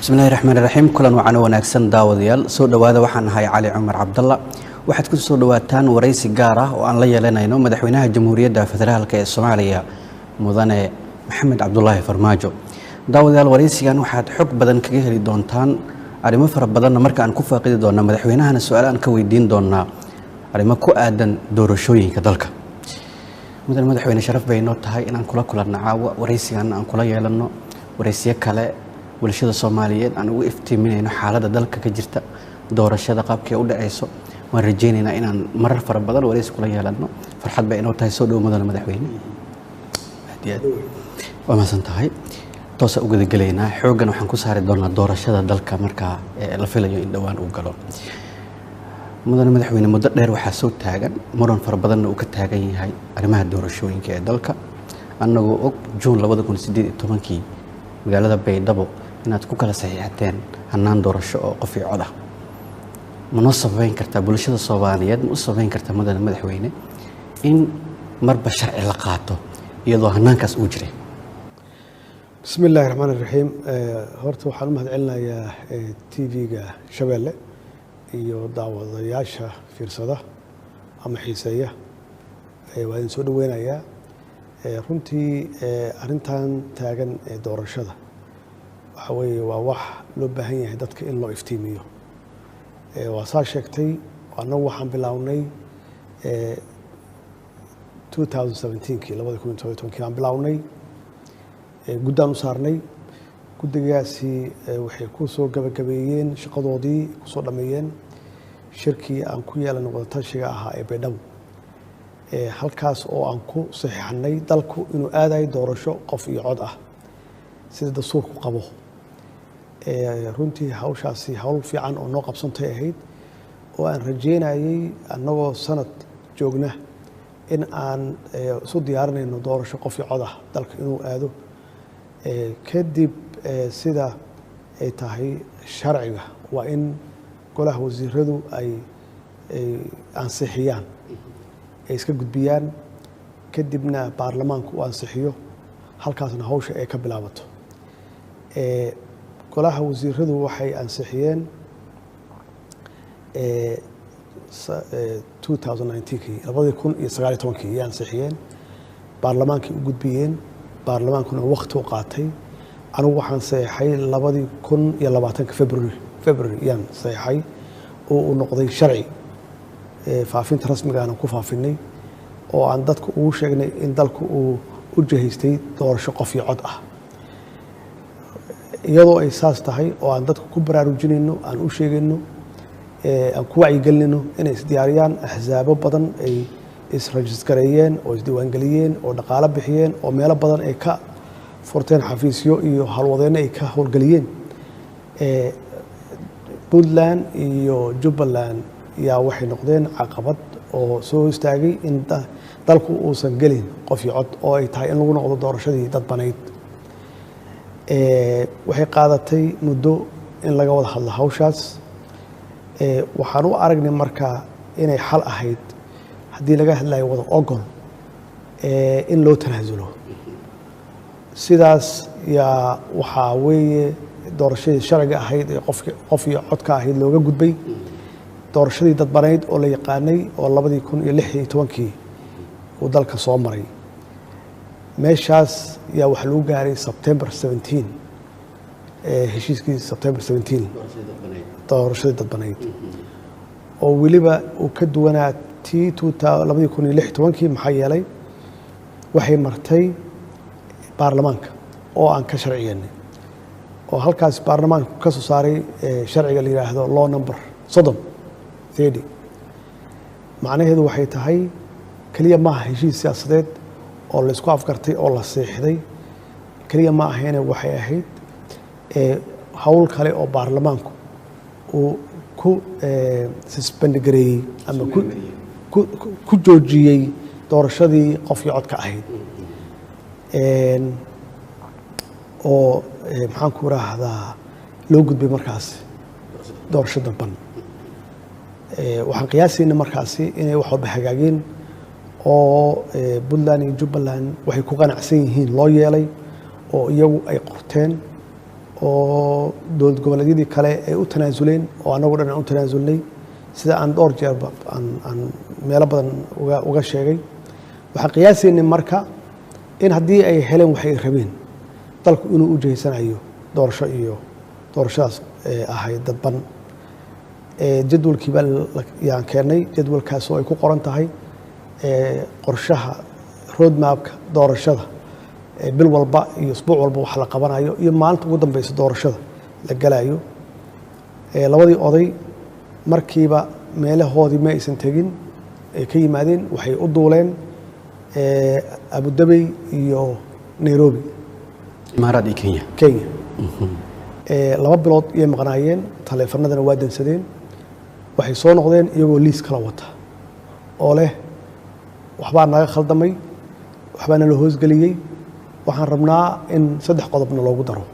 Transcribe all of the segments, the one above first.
بسم الله الرحمن الرحيم كلنا وعنا وناكسن داوديال سو دواده waxaan ahay Cali Umar Cabdalla waxaad ku soo dhawaataan wareysi gaar ah oo aan la yeelanayno madaxweynaha Jamhuuriyadda Federaalka ee Soomaaliya mudane Maxamed Cabdullaahi Farmaajo daawadayaal wareysigan waxaad xog badan kaga heli doontaan arrimo fara badan marka aan ku faaqidi doono madaxweynahana su'aal aan ka weydiin doonaa arrimo ku aadan doorashooyinka dalka madaxweyne sharaf bay noo tahay inaan kula kulanno caawa wareysigan aan kula yeelano wareysiyo kale bulshada Soomaaliyeed aan ugu iftiiminayno xaaladda dalka ka jirta doorashada qaabkee u dhacayso waan rajaynaynaa inaan marar fara badan wareysi kula yeelano farxad bay inoo tahay soo dhow madaxweyne hadiyad waa maasan tahay toosa uga galeynaa xoogan waxaan ku saari doonaa doorashada dalka marka la filayo in dhawaan uu galo madaxweyne muddo dheer waxaa soo taagan muran fara badan oo ka taagan yahay arrimaha doorashooyinka ee dalka annagoo og June 2018 magaalada Baydhabo inaad ku kala saxiixateen hanaan doorasho oo qof iyo cod ah ma noo sabayn kartaa bulshada Soomaaliyeed ma u sabayn kartaa madaxweyne in marba sharci la qaato iyadoo hanaankaas uu jiray بسم الله الرحمن الرحيم horta waxaan u mahadcelinayaa TV-ga Shabeelle iyo daawadayaasha fiirsada ama xiiseeya waan soo dhaweynayaa runtii arintan taagan doorashada waxa weeye waa wax loo baahan yahay dadka in loo iftiimiyo waa saa sheegtay annagu waxaan bilownay 2017 aan bilownay guddaan u saarnay guddigaasi waxay ku soo gabagabeeyeen shaqadoodii ku soo dhameeyeen shirkii aan ku yeelanay wadatashiga ahaa ee Baydhabo halkaas oo aan ku saxiixnay dalku inuu aadayo doorasho qof iyo cod ah sida dastuurku qabo runtii hawshaasi hawl fiican oo noo qabsantay ahayd oo aan rajeynayay annagoo sanad joogna in aan isu diyaarinayno doorasho qof iyo cod ah dalka inuu aado kadib sida ay tahay sharciga waa in golaha wasiiradu ay ansixiyaan ay iska gudbiyaan kadibna baarlamaanku uu ansixiyo halkaasna hawsha ay ka bilaabato golaha wasiiradu waxay ansixiyeen 2019 ay ansixiyeen baarlamaankii u gudbiyeen baarlamaankuna waqti u qaatay anigu waxaan saxeexay 2020 February yaan saxeexay oo uu noqday sharci faafinta rasmiga aan ku faafinay oo aan dadku ugu sheegnay in dalku uu u jahaystay doorasho qof iyo cod ah iyadoo ay saas tahay oo aan dadku ku baraarujinayno aan u sheegayno aan ku wacyigelinayno inay isdiyaariyaan axsaabo badan ay is-rejistareeyeen oo isdiiwaangeliyeen oo dhaqaale bixiyeen oo meelo badan ay ka furteen xafiisyo iyo halwadeenno ay ka howlgeliyeen Puntland iyo Jubbaland yaa waxay noqdeen caqabad oo soo istaagay in dalku uusan gelin qof iyo cod oo ay tahay in lagu noqdo doorashadii dadbaneyd waxay qaadatay muddo in laga wada hadlo hawshaas waxaan u aragnay markaa inay xal ahayd haddii laga hadlayo wada ogol in loo tanaasulo sidaas yaa waxaa weeye doorashadii sharciga ahayd ee qof iyo codka ahayd looga gudbay doorashadii dadbaneyd oo la yaqaanay oo 2016 uu dalka soo maray meeshaas yaa wax lagu gaaray September 17 heshiiskii September 17 doorashadii dadbaneyd oo weliba uu ka duwanaa tii 2016 maxaa yeelay waxay martay baarlamaanka oo aan ka sharciyeynay oo halkaas baarlamaanku ka soo saaray sharciga la yiraahdo law number 30 macnaheedu waxay tahay kaliya maaha heshiis siyaasadeed oo la isku afgartay oo la saxiixday kaliya ma ahayn waxay ahayd hawl kale oo baarlamaanku uu ku suspend gareeyay ama ku joojiyay doorashadii qof iyo codka ahayd oo maxaan ku raahdaa loo gudbay markaas doorasho damban waxaan qiyaasayna markaasi inay wax walba hagaageen oo Puntland iyo Jubbaland waxay ku qanacsan yihiin loo yeelay oo iyagu ay qorteen oo dowlad goboleedyadii kale ay u tanaasuleen oo annagu dhan aan u tanaasulnay sida aan dhowr jeerba aan meelo badan uga sheegay waxaan qiyaasaynay marka in haddii ay heleen waxay rabeen dalku inuu u jeysanayo doorasho iyo doorashadaas ahayd dadban jadwalkii baa yaan keennay jadwalkaasoo ay ku qoran tahay qorshaha roadmapka doorashada bil walba iyo isbuuc walba wax la qabanayo iyo maalinta ugu dambeysa doorashada la galayo labadii oday markiiba meelahoodii ma aysan tegin ay ka yimaadeen waxay u duuleen Abu Dhabi iyo Nairobi imaaraad iyo Kenya laba bilood ayay maqnaayeen taleefanadana waa dansadeen waxay soo noqdeen iyagoo liis kala wata oo leh waxbaa naga khaldamay waxbaana la hoosgeliyey waxaan rabnaa in 3 qodobna loogu daro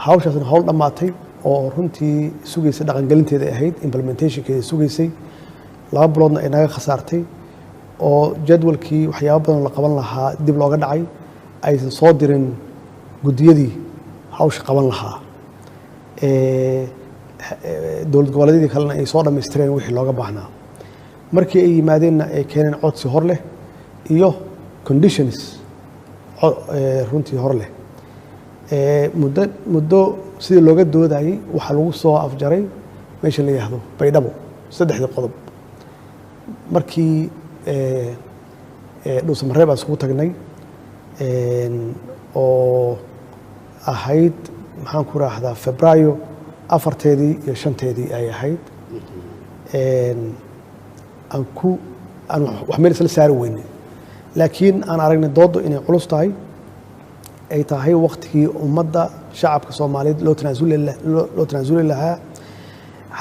hawshaasna hawl dhammaatay oo runtii sugaysa dhaqangelinteeda ahayd implementationkeeda sugaysay laba biloodna ay naga khasaartay oo jadwalkii waxyaabo badan la qaban lahaa dib looga dhacay aysan soo dirin guddiyadii hawsha qaban lahaa dowlad goboleedyadii kalena ay soo dhammaystireen wixii looga baahnaa markii ay yimaadeenna ay keeneen codsi hor leh iyo conditions runtii hor leh muddo sidii looga doodayay waxaa lagu soo afjaray meesha la yidhaahdo baydhabo 3 qodob markii dhuusamareeb aan isugu tagnay oo ahayd maxaan ku raahdaa Febraayo 4teedii iyo 5teedii ay ahayd aan wax meel isla saari weynay laakiin aan aragnay doodo inay culus tahay ay tahay waqtigii ummadda shacabka Soomaaliyeed loo tanaasuli lahaa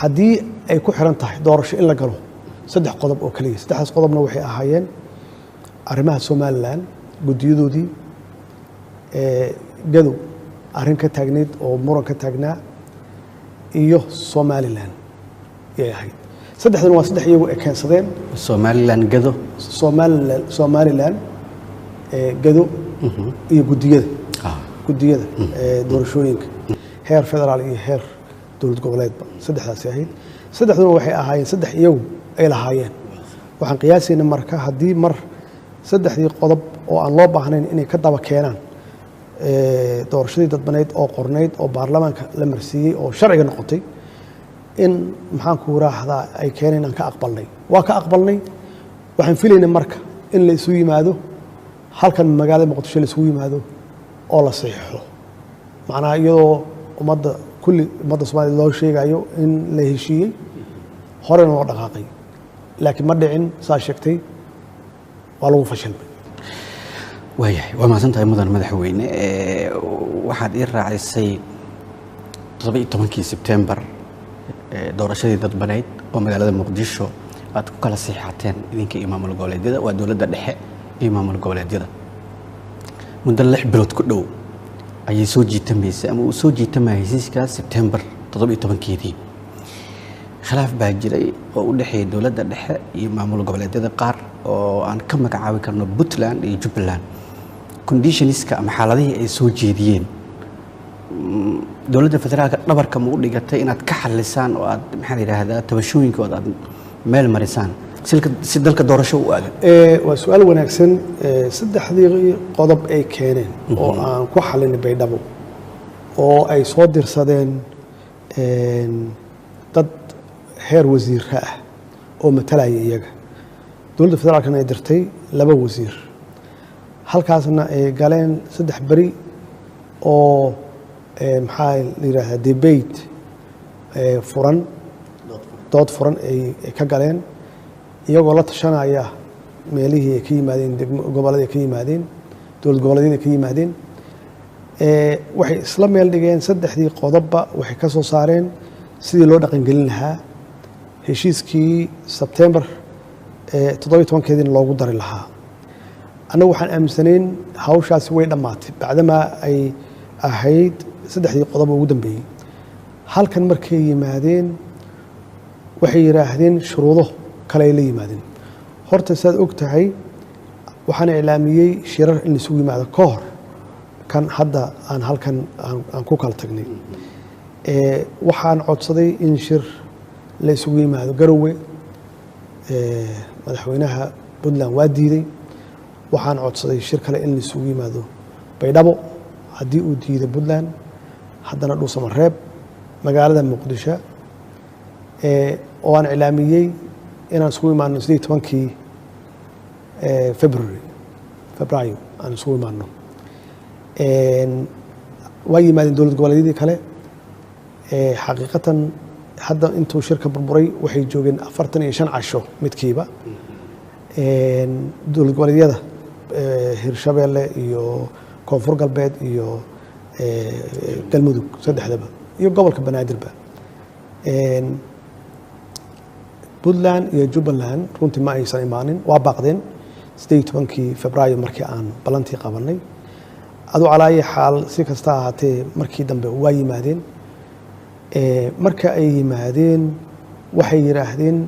haddii ay ku xiran tahay doorasho in la galo 3 qodob oo kaliya 3 qodobna waxay ahaayeen arrimaha Somaliland guddiyadoodii gadow arrin ka taagneed oo muran ka taagnaa iyo Somaliland ay ahayd 3dan waa 3 iyagu ay keensadeen Somaliland gado Somaliland gado iyo guddiyada doorashooyinka heer federaal iyo heer dowlad goboleedba 3daas ahayd 3duna waxay ahaayeen 3 iyagu ay lahaayeen waxaan qiyaasaynaa marka haddii mar 3dii qodob oo aan loo baahnayn inay ka daba keenaan doorashadii dadbaneed oo qorneyd oo baarlamaanka la marsiiyey oo sharciga noqotay in maxaan ku raahdaa ay keeneen aan ka aqbalnay waa ka aqbalnay waxaan filaynaa marka in la isu yimaado halkan magaalada Muqdisho la isugu yimaado oo la saxiixo macnaha iyadoo ummadda Soomaaliyeed loo sheegayo in la heshiiyey horena loo dhaqaaqay laakiin ma dhicin saa sheegtay waa lagu fashilmay waayahay waa mahadsantahay mudan madaxweyne waxaad ii raacisay 17 Sebtembar doorashadii dadbaneyd oo magaalada Muqdisho aad ku kala saxiixateen idinka maamul goboleedyada waa dowladda dhexe iyo maamul goboleedyada muddo 6 bilood ku dhow ayay soo jiitamaysay ama uu soo jiitamay heshiiska Sebtembar 17keedii khilaaf baa jiray oo u dhaxeeyay dowladda dhexe iyo maamul goboleedyada qaar oo aan ka magacaabi karno Puntland iyo Jubbaland conditionska ama xaaladihii ay soo jeediyeen dowladda federaalka dhabarka ma u dhigatay inaad ka xallisaan oo aad maxaa yiraahdaa tabashooyinkooda aad meel marisaan si dalka doorasho u aado waa su'aal wanaagsan 3dii qodob ay keeneen oo aan ku xalinay baydhabo oo ay soo dirsadeen dad heer wasiirka ah oo matalaya iyaga dowladda federaalkana ay dirtay 2 wasiir halkaasna ay galeen 3 bari oo maxaa la yiraahdaa debate furan dood furan ay ka galeen iyagoo la tashanaya meelihii ay ka yimaadeen gobollada ay ka yimaadeen dowlad goboleedyada ay ka yimaadeen waxay isla meel dhigeen 3dii qodobba waxay ka soo saareen sidii loo dhaqangelin lahaa heshiiskii Sebtembar 17keedina loogu dari lahaa annagu waxaan aaminsanayn hawshaasi way dhammaatay bacdamaa ay ahayd 3dii qodob ugu dambeeyey halkan markay yimaadeen waxay yiraahdeen shuruudo kale ay la yimaadeen horta saad og tahay waxaan iclaamiyey shirar in isugu yimaado ka hor kan hadda aan halkan aan ku kala tagnay waxaan codsaday in shir la isugu yimaado Garowe madaxweynaha Puntland waa diiday waxaan codsaday shir kale in la isugu yimaado Baydhabo haddii uu diiday Puntland haddana Dhuusamareeb magaalada Muqdisho oo aan cilaamiyey inaan isugu imaano 18kii Febraayo aan isugu imaano waa yimaadeen dowlad goboleedyadii kale xaqiiqatan hadda intuu shirka burburay waxay joogeen 45 casho midkiiba dowlad goboleedyada Hirshabeelle iyo Koonfur Galbeed iyo Galmudug saddexdaba iyo gobolka Banaadirba Puntland iyo Jubbaland runtii ma aysan imaanin waa baaqdeen 18kii Febraayo markii aan balantii qabanay adu calaayi xaal si kasta ahaatee markii dambe waa yimaadeen marka ay yimaadeen waxay yiraahdeen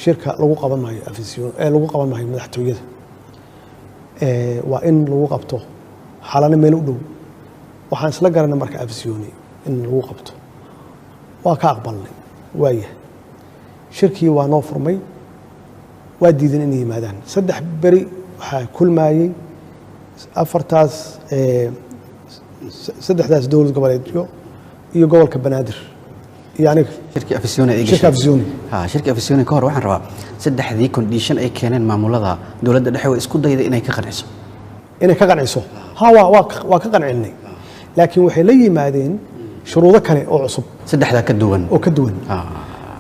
shirka lagu qaban maayo afisyo lagu qaban maayo madaxtooyada waa in lagu qabto xalana meel u dhow waxaan isla garanay marka afisyooni in lagu qabto waa ka aqbalnay waaya shirkii waa noo furmay waa diidan inay yimaadaan 3 beri waxaa kulmayay saddexdaas dowlad goboleedyo iyo gobolka Banaadir yani shirkii afisyooni ay gashay shirkii afisyooni ka hor waxaan rabaa saddexdii condition ay keeneen maamulada dowladda dhexe way isku dayday inay ka qanciso waa ka qancinay laakiin waxay la yimaadeen shuruudo kale oo cusub saddexda ka duwan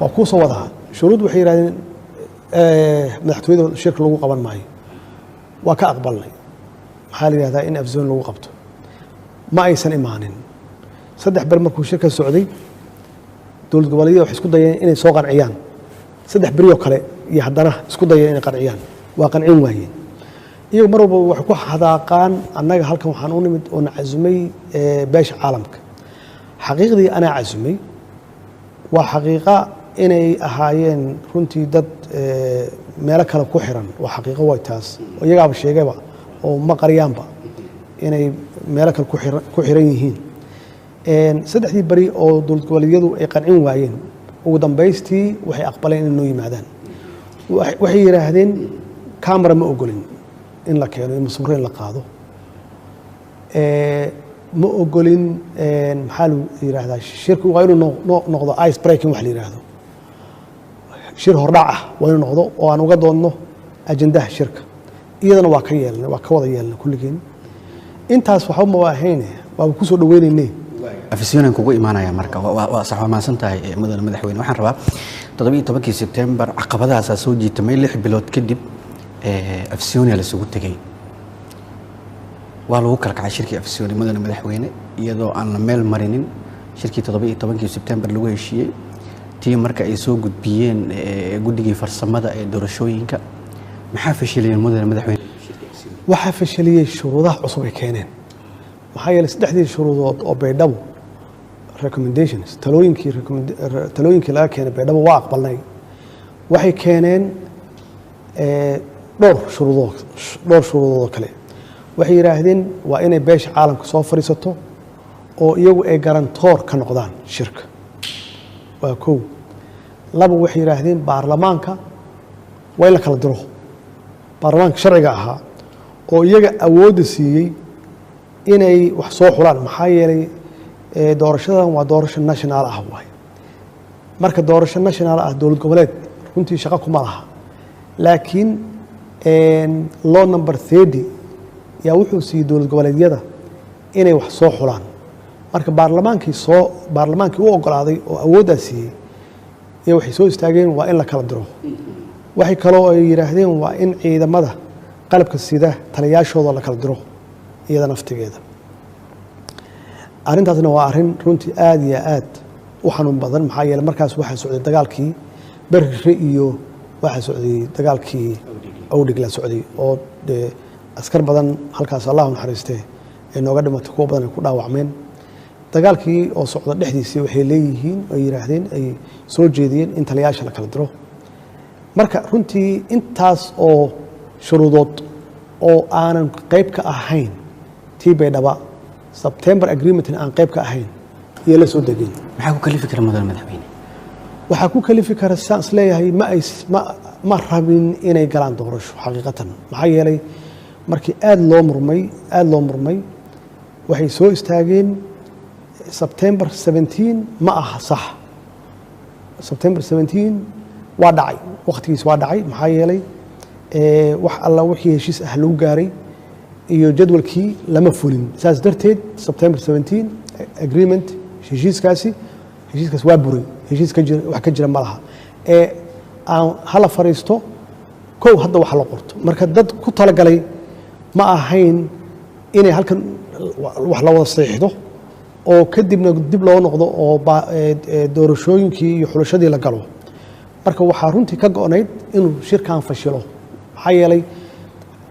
waa ku soo wadaha shuruud waxay yiraahdeen madaxtooyada shirka lagu qaban maayo waa ka aqbalnay maxaa la yiraahdaa in afisyooni lagu qabto ma aysan imaanin 3 ber markuu shirka socday dowlad goboleedyada waxay isku dayeen inay soo qanciyaan 3 beri oo kale iyo haddana isku dayeen inay qanciyaan waa qancin waayeen iyagu mar walba waxay ku xadaaqaan annaga halkan waxaan u nimid oo nacazumay beesha caalamka xaqiiqdii anaa cazumay waa xaqiiqa inay ahaayeen runtii dad meelo kale ku xiran waa xaqiiqo way taas oo iyagaaba sheegayba oo ma qariyaanba inay meelo kale ku xiran yihiin 3 beri oo dowlad goboleedyadu ay qancin waayeen ugu dambaystii waxay aqbaleen inay noo yimaadaan waxay yiraahdeen camera ma ogolin in la keeno mas'uuliyad in la qaado ma ogolin maxaa la yiraahdaa shirku waa inuu noqdo ice breaking wax la yiraahdo shir hordhac ah waa inuu noqdo oo aan uga doonno ajandaha shirka iyadana waa ka yeelnay waa ka wada yeelnay kulligeen intaas waxba ma ahayn waa ku soo dhaweynay afisyoonaan kugu imaanaya marka waa sax maasan tahay mudane madaxweyne waxaan rabaa 17kii September caqabadahaas soo jiitay 6 bilood kadib afisyooni la isugu tagay waa lagu kala kacay shirkii afisyooni mudane madaxweyne iyadoo aan la meel marinin shirkii 17kii September lagu heshiiyey tii marka ay soo gudbiyeen guddigii farsamada ee doorashooyinka maxaa fashiliyeen mudane madaxweyne waxaa fashiliyay shuruudaha cusub ay keeneen maxaa yeelay 3 shuruudood oo Baydhabo recommendations talooyinkii laga keenay Baydhabo waa aqbalnay waxay keeneen dhowr shuruudood kale waxay yiraahdeen waa inay beesha caalamka soo fariisato oo iyagu ay garantoor ka noqdaan shirka waa koow laba waxay yiraahdeen baarlamaanka waa in la kala diro baarlamaanka sharciga ahaa oo iyaga awoodda siiyey inay wax soo xulaan maxaa yeelay doorashadan waa doorasho national ah waay marka doorasho national ah dowlad goboleed runtii shaqo kuma laha laakiin law number 30 yaa wuxuu siiyey dowlad goboleedyada inay wax soo xulaan marka baarlamaankii u ogolaaday oo awooddaa siiyey iyo waxay soo istaageen waa in la kala diro waxay kaloo ay yiraahdeen waa in ciidamada qalabka sida taliyaashooda la kala diro iyada naftigeeda arrintaasna waa arrin runtii aad iyo aad u xanuun badan maxaa yeelay markaas waxaa socday dagaalkii Berri iyo waxaa socday dagaalkii Awdhig la socday oo askar badan halkaas Allah u naxariistay ee nooga dhimatay kuwa badan ay ku dhaawacmeen dagaalkii oo socda dhexdiisii waxay leeyihiin ay yiraahdeen ay soo jeediyeen in taliyaasha la kala diro marka runtii intaas oo shuruudood oo aanan qayb ka ahayn tii baydhaba September agreement aan qayb ka ahayn iyo la soo degeen maxaa ku kalifi kara mudane madaxweyne waxaa ku kalifi kara saas leeyahay ma rabin inay galaan doorasho xaqiiqatan maxaa yeelay markii aad loo murmay waxay soo istaageen September 17 ma aha sax September 17 waa dhacay waqtigiis waa dhacay maxaa yeelay wax alla wixii heshiis ah lagu gaaray iyo jadwalkii lama fulin saas darteed September 17 agreement heshiiskaas waa buray heshiis ka jira wax ka jira malaha aan hala fariisto kow hadda wax la qorto marka dad ku talagalay ma ahayn inay halkan wax la wada saxiixdo oo kadibna dib loo noqdo oo doorashooyinkii iyo xulashadii la galo marka waxaa runtii ka go'nayd inuu shirkan fashilo maxaa yeelay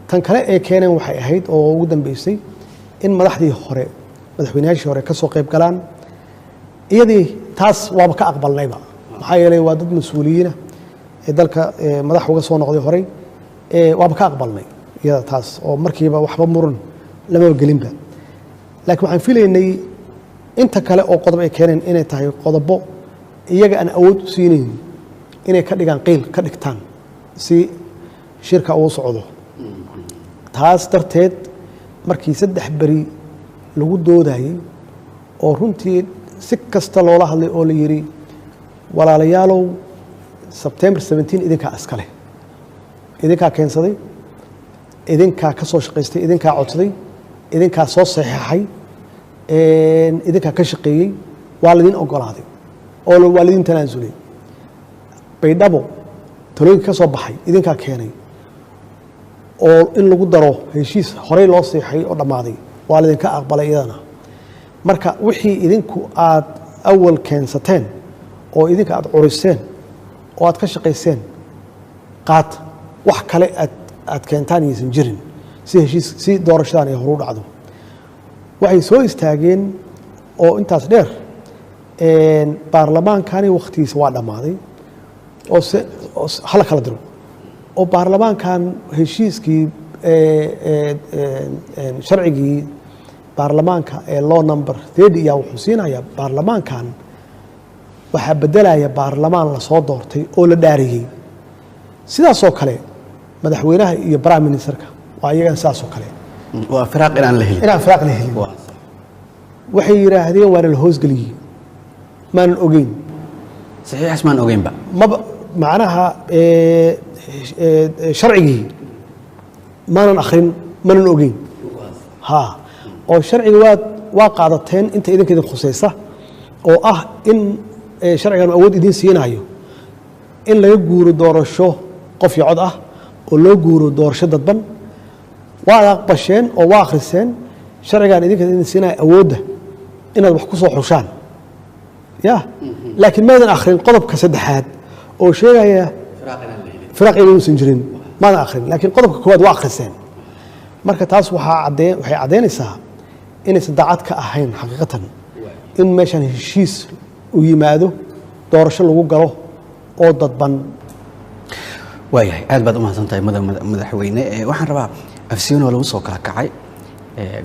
tan kale ee keeneen waxay ahayd oo ugu dambeysay in madaxweynayaashii hore ka soo qayb galaan iyadii taas waaba ka aqbalnayba maxaa yeelay waa dad mas-uuliyiina ee dalka madax uga soo noqday horey waaba ka aqbalnay iyada taas oo markiiba waxba muran lama gelinba laakiin waxaan filaynay inta kale oo qodob ay keeneen inay tahay qodobo iyaga aan awood u siinayn inay ka dhigaan qiil ka dhigtaan si shirka uu socdo taas darteed markii 3 bari lagu doodayay oo runtii si kasta loola hadlay oo la yiri walaalayaalow September 17 idinkaa askale idinkaa keensaday idinkaa ka soo shaqaystay idinkaa codsaday idinkaa soo saxiixay idinkaa ka shaqeeyey waa ladin ogolaaday oo waa ladin tanaasulay baydhabo talooyinka ka soo baxay idinkaa keenay oo in lagu daro heshiis horey loo saxiixay oo dhammaaday waa ladinka aqbalay iyadana marka wixii idinku aad awal keensateen oo idinka aad curiseen oo aad ka shaqayseen qaad wax kale aad keentaan aysan jirin si doorashadan ay horu dhacdo waxay soo istaageen oo intaas dheer baarlamaankani waqtigiisa waa dhammaaday oo hala kala diro oo baarlamaankan heshiiskii sharcigii baarlamaanka ee law number 30 yaa wuxuu siinayaa baarlamaankan waxaa bedelaya baarlamaan la soo doortay oo la dhaariyey sidaasoo kale madaxweynaha iyo prime ministerka waa iyagan sidaasoo kale waa firaaq inaan la helin waxay yiraahdeen waa la hoosgeliyey maan ogeyn saxiixas maan ogeynba macnaha sharcigii maanan akhrin maanan ogeyn oo sharciga waa qaadateen inta idin khusaysa oo ah in sharcigan awood idin siinayo in laga guuro doorasho qof iyo cod ah oo loo guuro doorasho dadban waa aqbasheen oo waa akhriseen sharcigan idin siinayo awoodda inaad wax ku soo xushaan laakiin maadan akhrin qodobka saddexaad oo sheegaya firaaq inuusan jirin maadan akhrin laakiin qodobka koowaad waa akhriseen marka taas waxay caddaynaysaa inaysan daacad ka ahayn xaqiiqatan in meeshan heshiis uu yimaado doorasho lagu galo oo dadban waayahay aad baad u mahadsantahay madaxweyne waxaan rabaa afsiinoo lagu soo kala kacay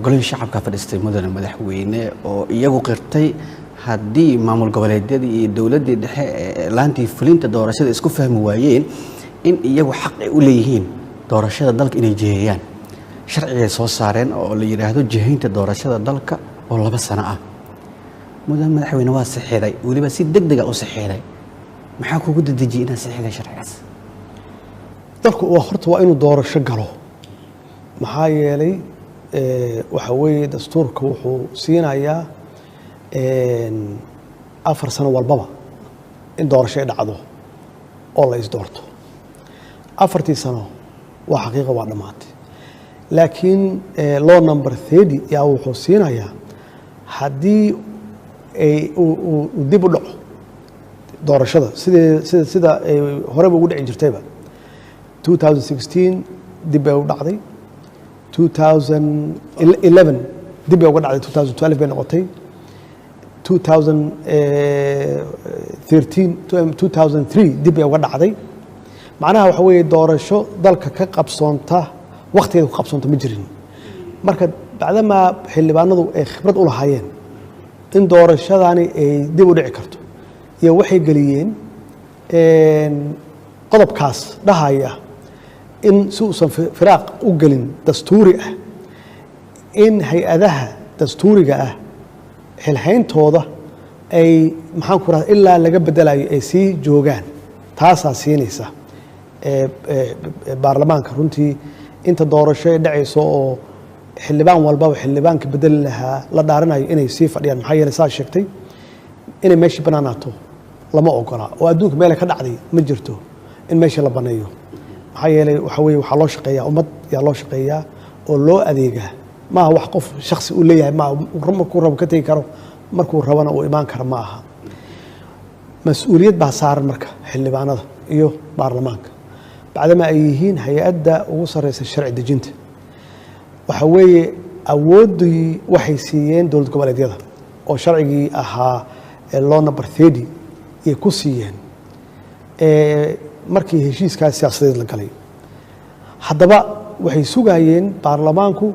golihii shacabka fadhiistay mudane madaxweyne oo iyagu qirtay haddii maamul goboleedyadii iyo dowladdii dhexe laantii fulinta doorashada isku fahmi waayeen in iyagu xaq ay u leeyihiin doorashada dalka inay jiheeyaan sharcigay soo saareen oo la yidhaahdo jihaynta doorashada dalka oo 2 sano ah mudane madaxweyne waa saxiixday weliba si degdeg ah u saxiixday maxaa kugu dadejiyay inaad saxiixday sharcigaas dalku horta waa inuu doorasho galo maxaa yeelay waxa weeye dastuurka wuxuu siinayaa 4 sano walbaba in doorasho ay dhacdo oo la isdoorto 4 sano waa xaqiiqa waa dhammaatay laakiin law number 30 yaa wuxuu siinayaa haddii uu dib u dhaco doorashada sida horeba ugu dhici jirtayba 2016 dib bay u dhacday 2011 dib bay uga dhacday 2012 bay noqotay 2003 dib bay uga dhacday macnaha waxa weeye doorasho dalka ka qabsoonta waqtigeeda ku qabsoonta ma jirin marka bacdama xildhibaanadu ay khibrad u lahaayeen in doorashadani ay dib u dhici karto iyo waxay geliyeen qodobkaas dhahaya in si uusan firaaq u gelin dastuuri ah in hay-adaha dastuuriga ah xilhayntooda ay maxaan ku rahdaa ilaa laga bedelayo ay sii joogaan taasaa siinaysa baarlamaanka runtii inta doorasho ay dhacayso oo xildhibaan walbaba xildhibaanka bedeli lahaa la dhaarinayo inay sii fadhiyaan maxaa yeelay saa sheegtay inay meeshii banaanaato lama ogola oo adduunka meela ka dhacday ma jirto in meeshii la baneeyo maxaa yeelay waxa weeye waxaa loo shaqeeyaa ummad yaa loo shaqeeyaa oo loo adeegaa maaha wax qof shaksi uu leeyahay markuu rabo ka tegi karo markuu rabana uu imaan karo ma aha mas-uuliyad baa saaran marka xildhibaanada iyo baarlamaanka bacdama ay yihiin hay-adda ugu sarreysa sharci dejinta waxa weeye awooddii waxay siiyeen dowlad goboleedyada oo sharcigii ahaa law number 30 ay ku siiyeen markii heshiiskaas siyaasadeed la galay haddaba waxay sugayeen baarlamaanku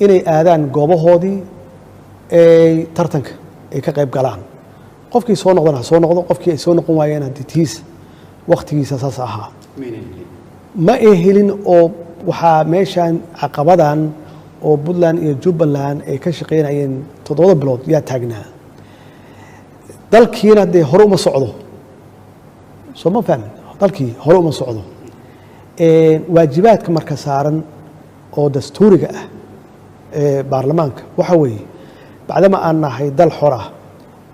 inay aadaan goobahoodii tartanka ay ka qayb galaan qofkii soo noqdana ha soo noqdo qofkii ay soo noqon waayeen haddii tiis wakhtigiisa saas ahaa ma ay helin oo waxaa meeshan caqabadan oo Puntland iyo Jubbaland ay ka shaqeynayeen 7 bilood yaa taagnaa dalkiina dee hore uma socdo soo ma fahmin dalkii hore uma socdo waajibaadka marka saaran oo dastuuriga ah baarlamaanka waxa weeye bacdama aan nahay dal xor ah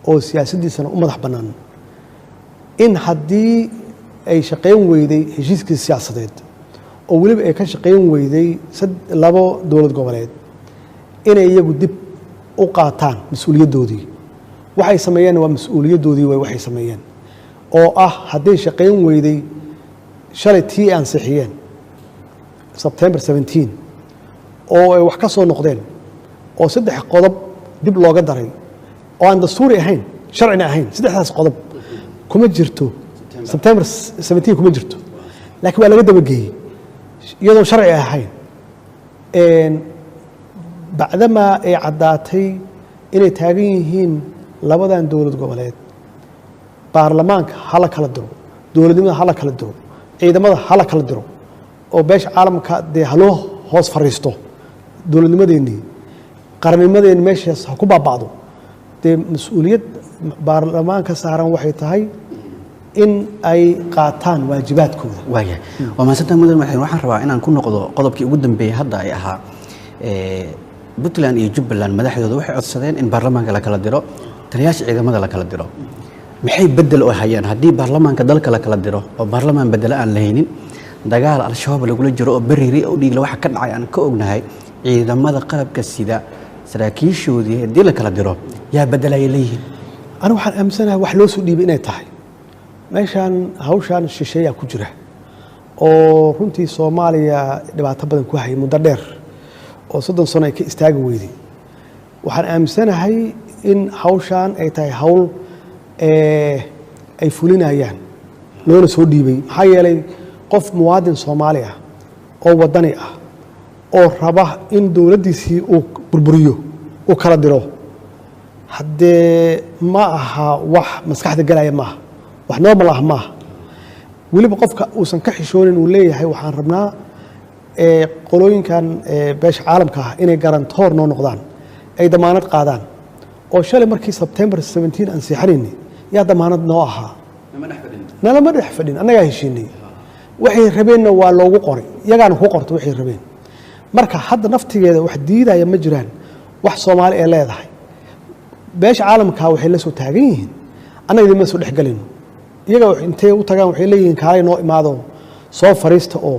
oo siyaasaddiisana u madax bannaan in haddii ay shaqayn weyday heshiiskii siyaasadeed oo weliba ay ka shaqayn weyday 2 dowlad goboleed inay iyagu dib u qaataan mas-uuliyaddoodii waxay sameeyeen waa mas-uuliyaddoodii way waxay sameeyeen oo ah hadday shaqayn weyday shalay tii ansixiyeen September 17 oo ay wax ka soo noqdeen oo 3 qodob dib looga daray oo aan dastuuri ahayn sharcina ahayn 3daas qodob kuma jirto September 17 kuma jirto laakiin waa laga dabageeyey iyadoo sharci ahayn bacdama ay caddaatay inay taagan yihiin labadan dowlad goboleed baarlamaanka hala kala diro dowladnimada hala kala diro ciidamada hala kala diro oo beesha caalamka dee haloo hoos fariisto dowladnimadeennii qarannimadeenni meeshaas ha ku baaba'do dee mas-uuliyad baarlamaanka saaran waxay tahay in ay qaataan waajibaadkooda waayahay waa mahadsantahay mudan madaxweyne waxaan rabaa inaan ku noqdo qodobkii ugu dambeeyey hadda ay ahaa Puntland iyo Jubbaland madaxdooda waxay codsadeen in baarlamaanka la kala diro taliyaasha ciidamada la kala diro maxay bedel u hayaan haddii baarlamaanka dalka la kala diro oo baarlamaan bedel aan lahaynin dagaal al-shabaab lagula jiro oo bariiri oo dhiigla waxa ka dhacay aan ka ognahay ciidamada qalabka sida saraakiishoodii haddii la kala diro yaa bedelay leeyihiin anigu waxaan aaminsanahay wax loo soo dhiibay inay tahay meeshan hawshan shisheeyaa ku jira oo runtii Soomaaliya dhibaato badan ku hayay muddo dheer oo 30 sano ay ka istaagi weyday waxaan aaminsanahay in hawshan ay tahay hawl ay fulinayaan loona soo dhiibay maxaa yeelay qof muwaadin Soomaali ah oo wadani ah oo raba in dowladdiisii uu burburiyo uu kala diro haddee ma aha wax maskaxda galaya maaha wax normal ah maaha weliba qofka uusan ka xishoonin uu leeyahay waxaan rabnaa qolooyinkan beesha caalamka ah inay garantoor noo noqdaan ay damaanad qaadaan oo shalay markii September 17 aan siixanaynay yaa damaanad noo ahaa nalama dhex fadhin annagaa heshiinay waxay rabeenna waa loogu qoray iyagaana ku qorto waxay rabeen marka hadda naftigeeda wax diidaya ma jiraan wax Soomaali ay leedahay beesha caalamka waxay la soo taagan yihiin annaga idin ma soo dhex galino iyaga intee u tagaan waxay leeyihiin kaalay noo imaado soo fariista oo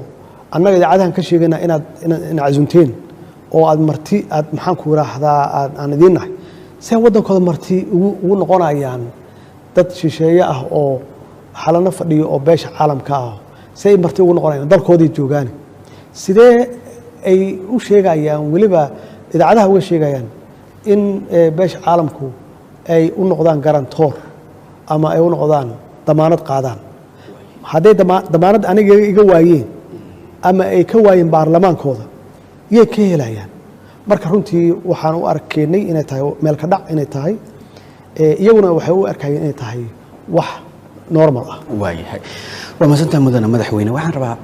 annaga idaacadahan ka sheegayna inaad cazunteen oo aad marti aad maxaan ku raahdaa aan idin nahay si wadankooda marti ugu noqonayaan dad shisheeye ah oo xalana fadhiyo oo beesha caalamka ah si ay marti ugu noqonayaan dalkoodii joogaan sidee ay u sheegayaan weliba idaacadaha uga sheegayaan in beesha caalamku ay u noqdaan garantoor ama ay u noqdaan damaanad qaadaan hadday damaanad aniga iga waayeen ama ay ka waayeen baarlamaankooda yay ka helayaan marka runtii waxaan u arkaynay inay tahay meel ka dhac inay tahay iyaguna waxay u arkayeen inay tahay wax normal ah. waayahay waa mahadsantahay mudane madaxweyne. waxaan rabaa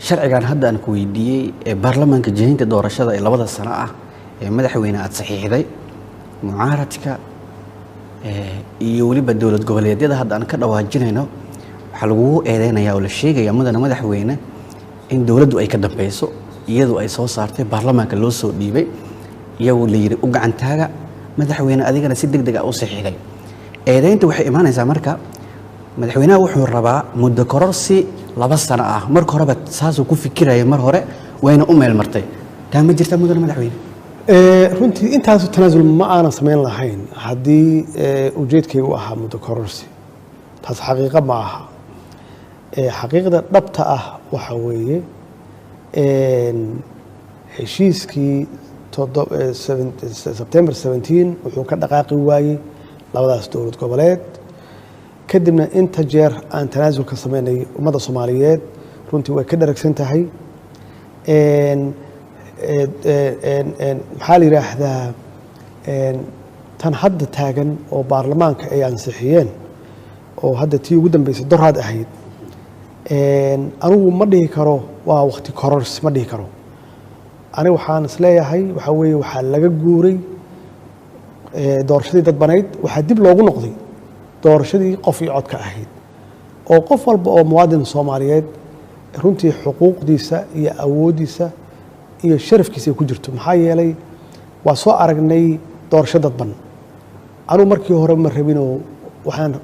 sharcigan hadda aan ku weydiiyey ee baarlamaanka jihaynta doorashada ee 2 sano ah ee madaxweyne aad saxiixday mucaaradka iyo weliba dowlad goboleedyada hadda aan ka dhawaajinayno waxaa lagu eedeynayaa oo la sheegayaa mudane madaxweyne in dowladdu ay ka dambeyso iyadu ay soo saartay baarlamaanka loo soo dhiibay iyagoo la yiri u gacan taaga madaxweyne adigana si degdeg ah u saxiixday. eedeynta waxay imaanaysaa marka madaxweynaha wuxuu rabaa muddo kororsi 2 sano ah. marka horeba saasuu ku fikirayay mar hore wayna u meel martay. taa ma jirta mudane madaxweyne? runtii intaasu tanaasul ma aanan samayn lahayn haddii ujeedkaygu ahaa muddo kororsi. taas xaqiiqo ma aha. xaqiiqda dhabta ah waxa weeye heshiiskii September 17 wuxuu ka dhaqaaqi waayey labadaas dowlad goboleed. kadibna inta jeer aan tanaasul ka samaynay ummadda Soomaaliyeed runtii way ka dharagsan tahay. maxaa la yiraahdaa tan hadda taagan oo baarlamaanka ay ansixiyeen oo hadda tii ugu dambeysay doraad ahayd anigu ma dhihi karo waa waqti kororsi ma dhihi karo. aniga waxaan isleeyahay waxa weeye waxaa laga guuray doorashadii dadbanayd waxaa dib loogu noqday doorashadii qof iyo codka ahayd oo qof walba oo muwaadin Soomaaliyeed runtii xuquuqdiisa iyo awoodiisa iyo sharafkiisa ku jirto. maxaa yeelay waa soo aragnay doorasho dadban. anigu markii hore ma rabin oo waxaan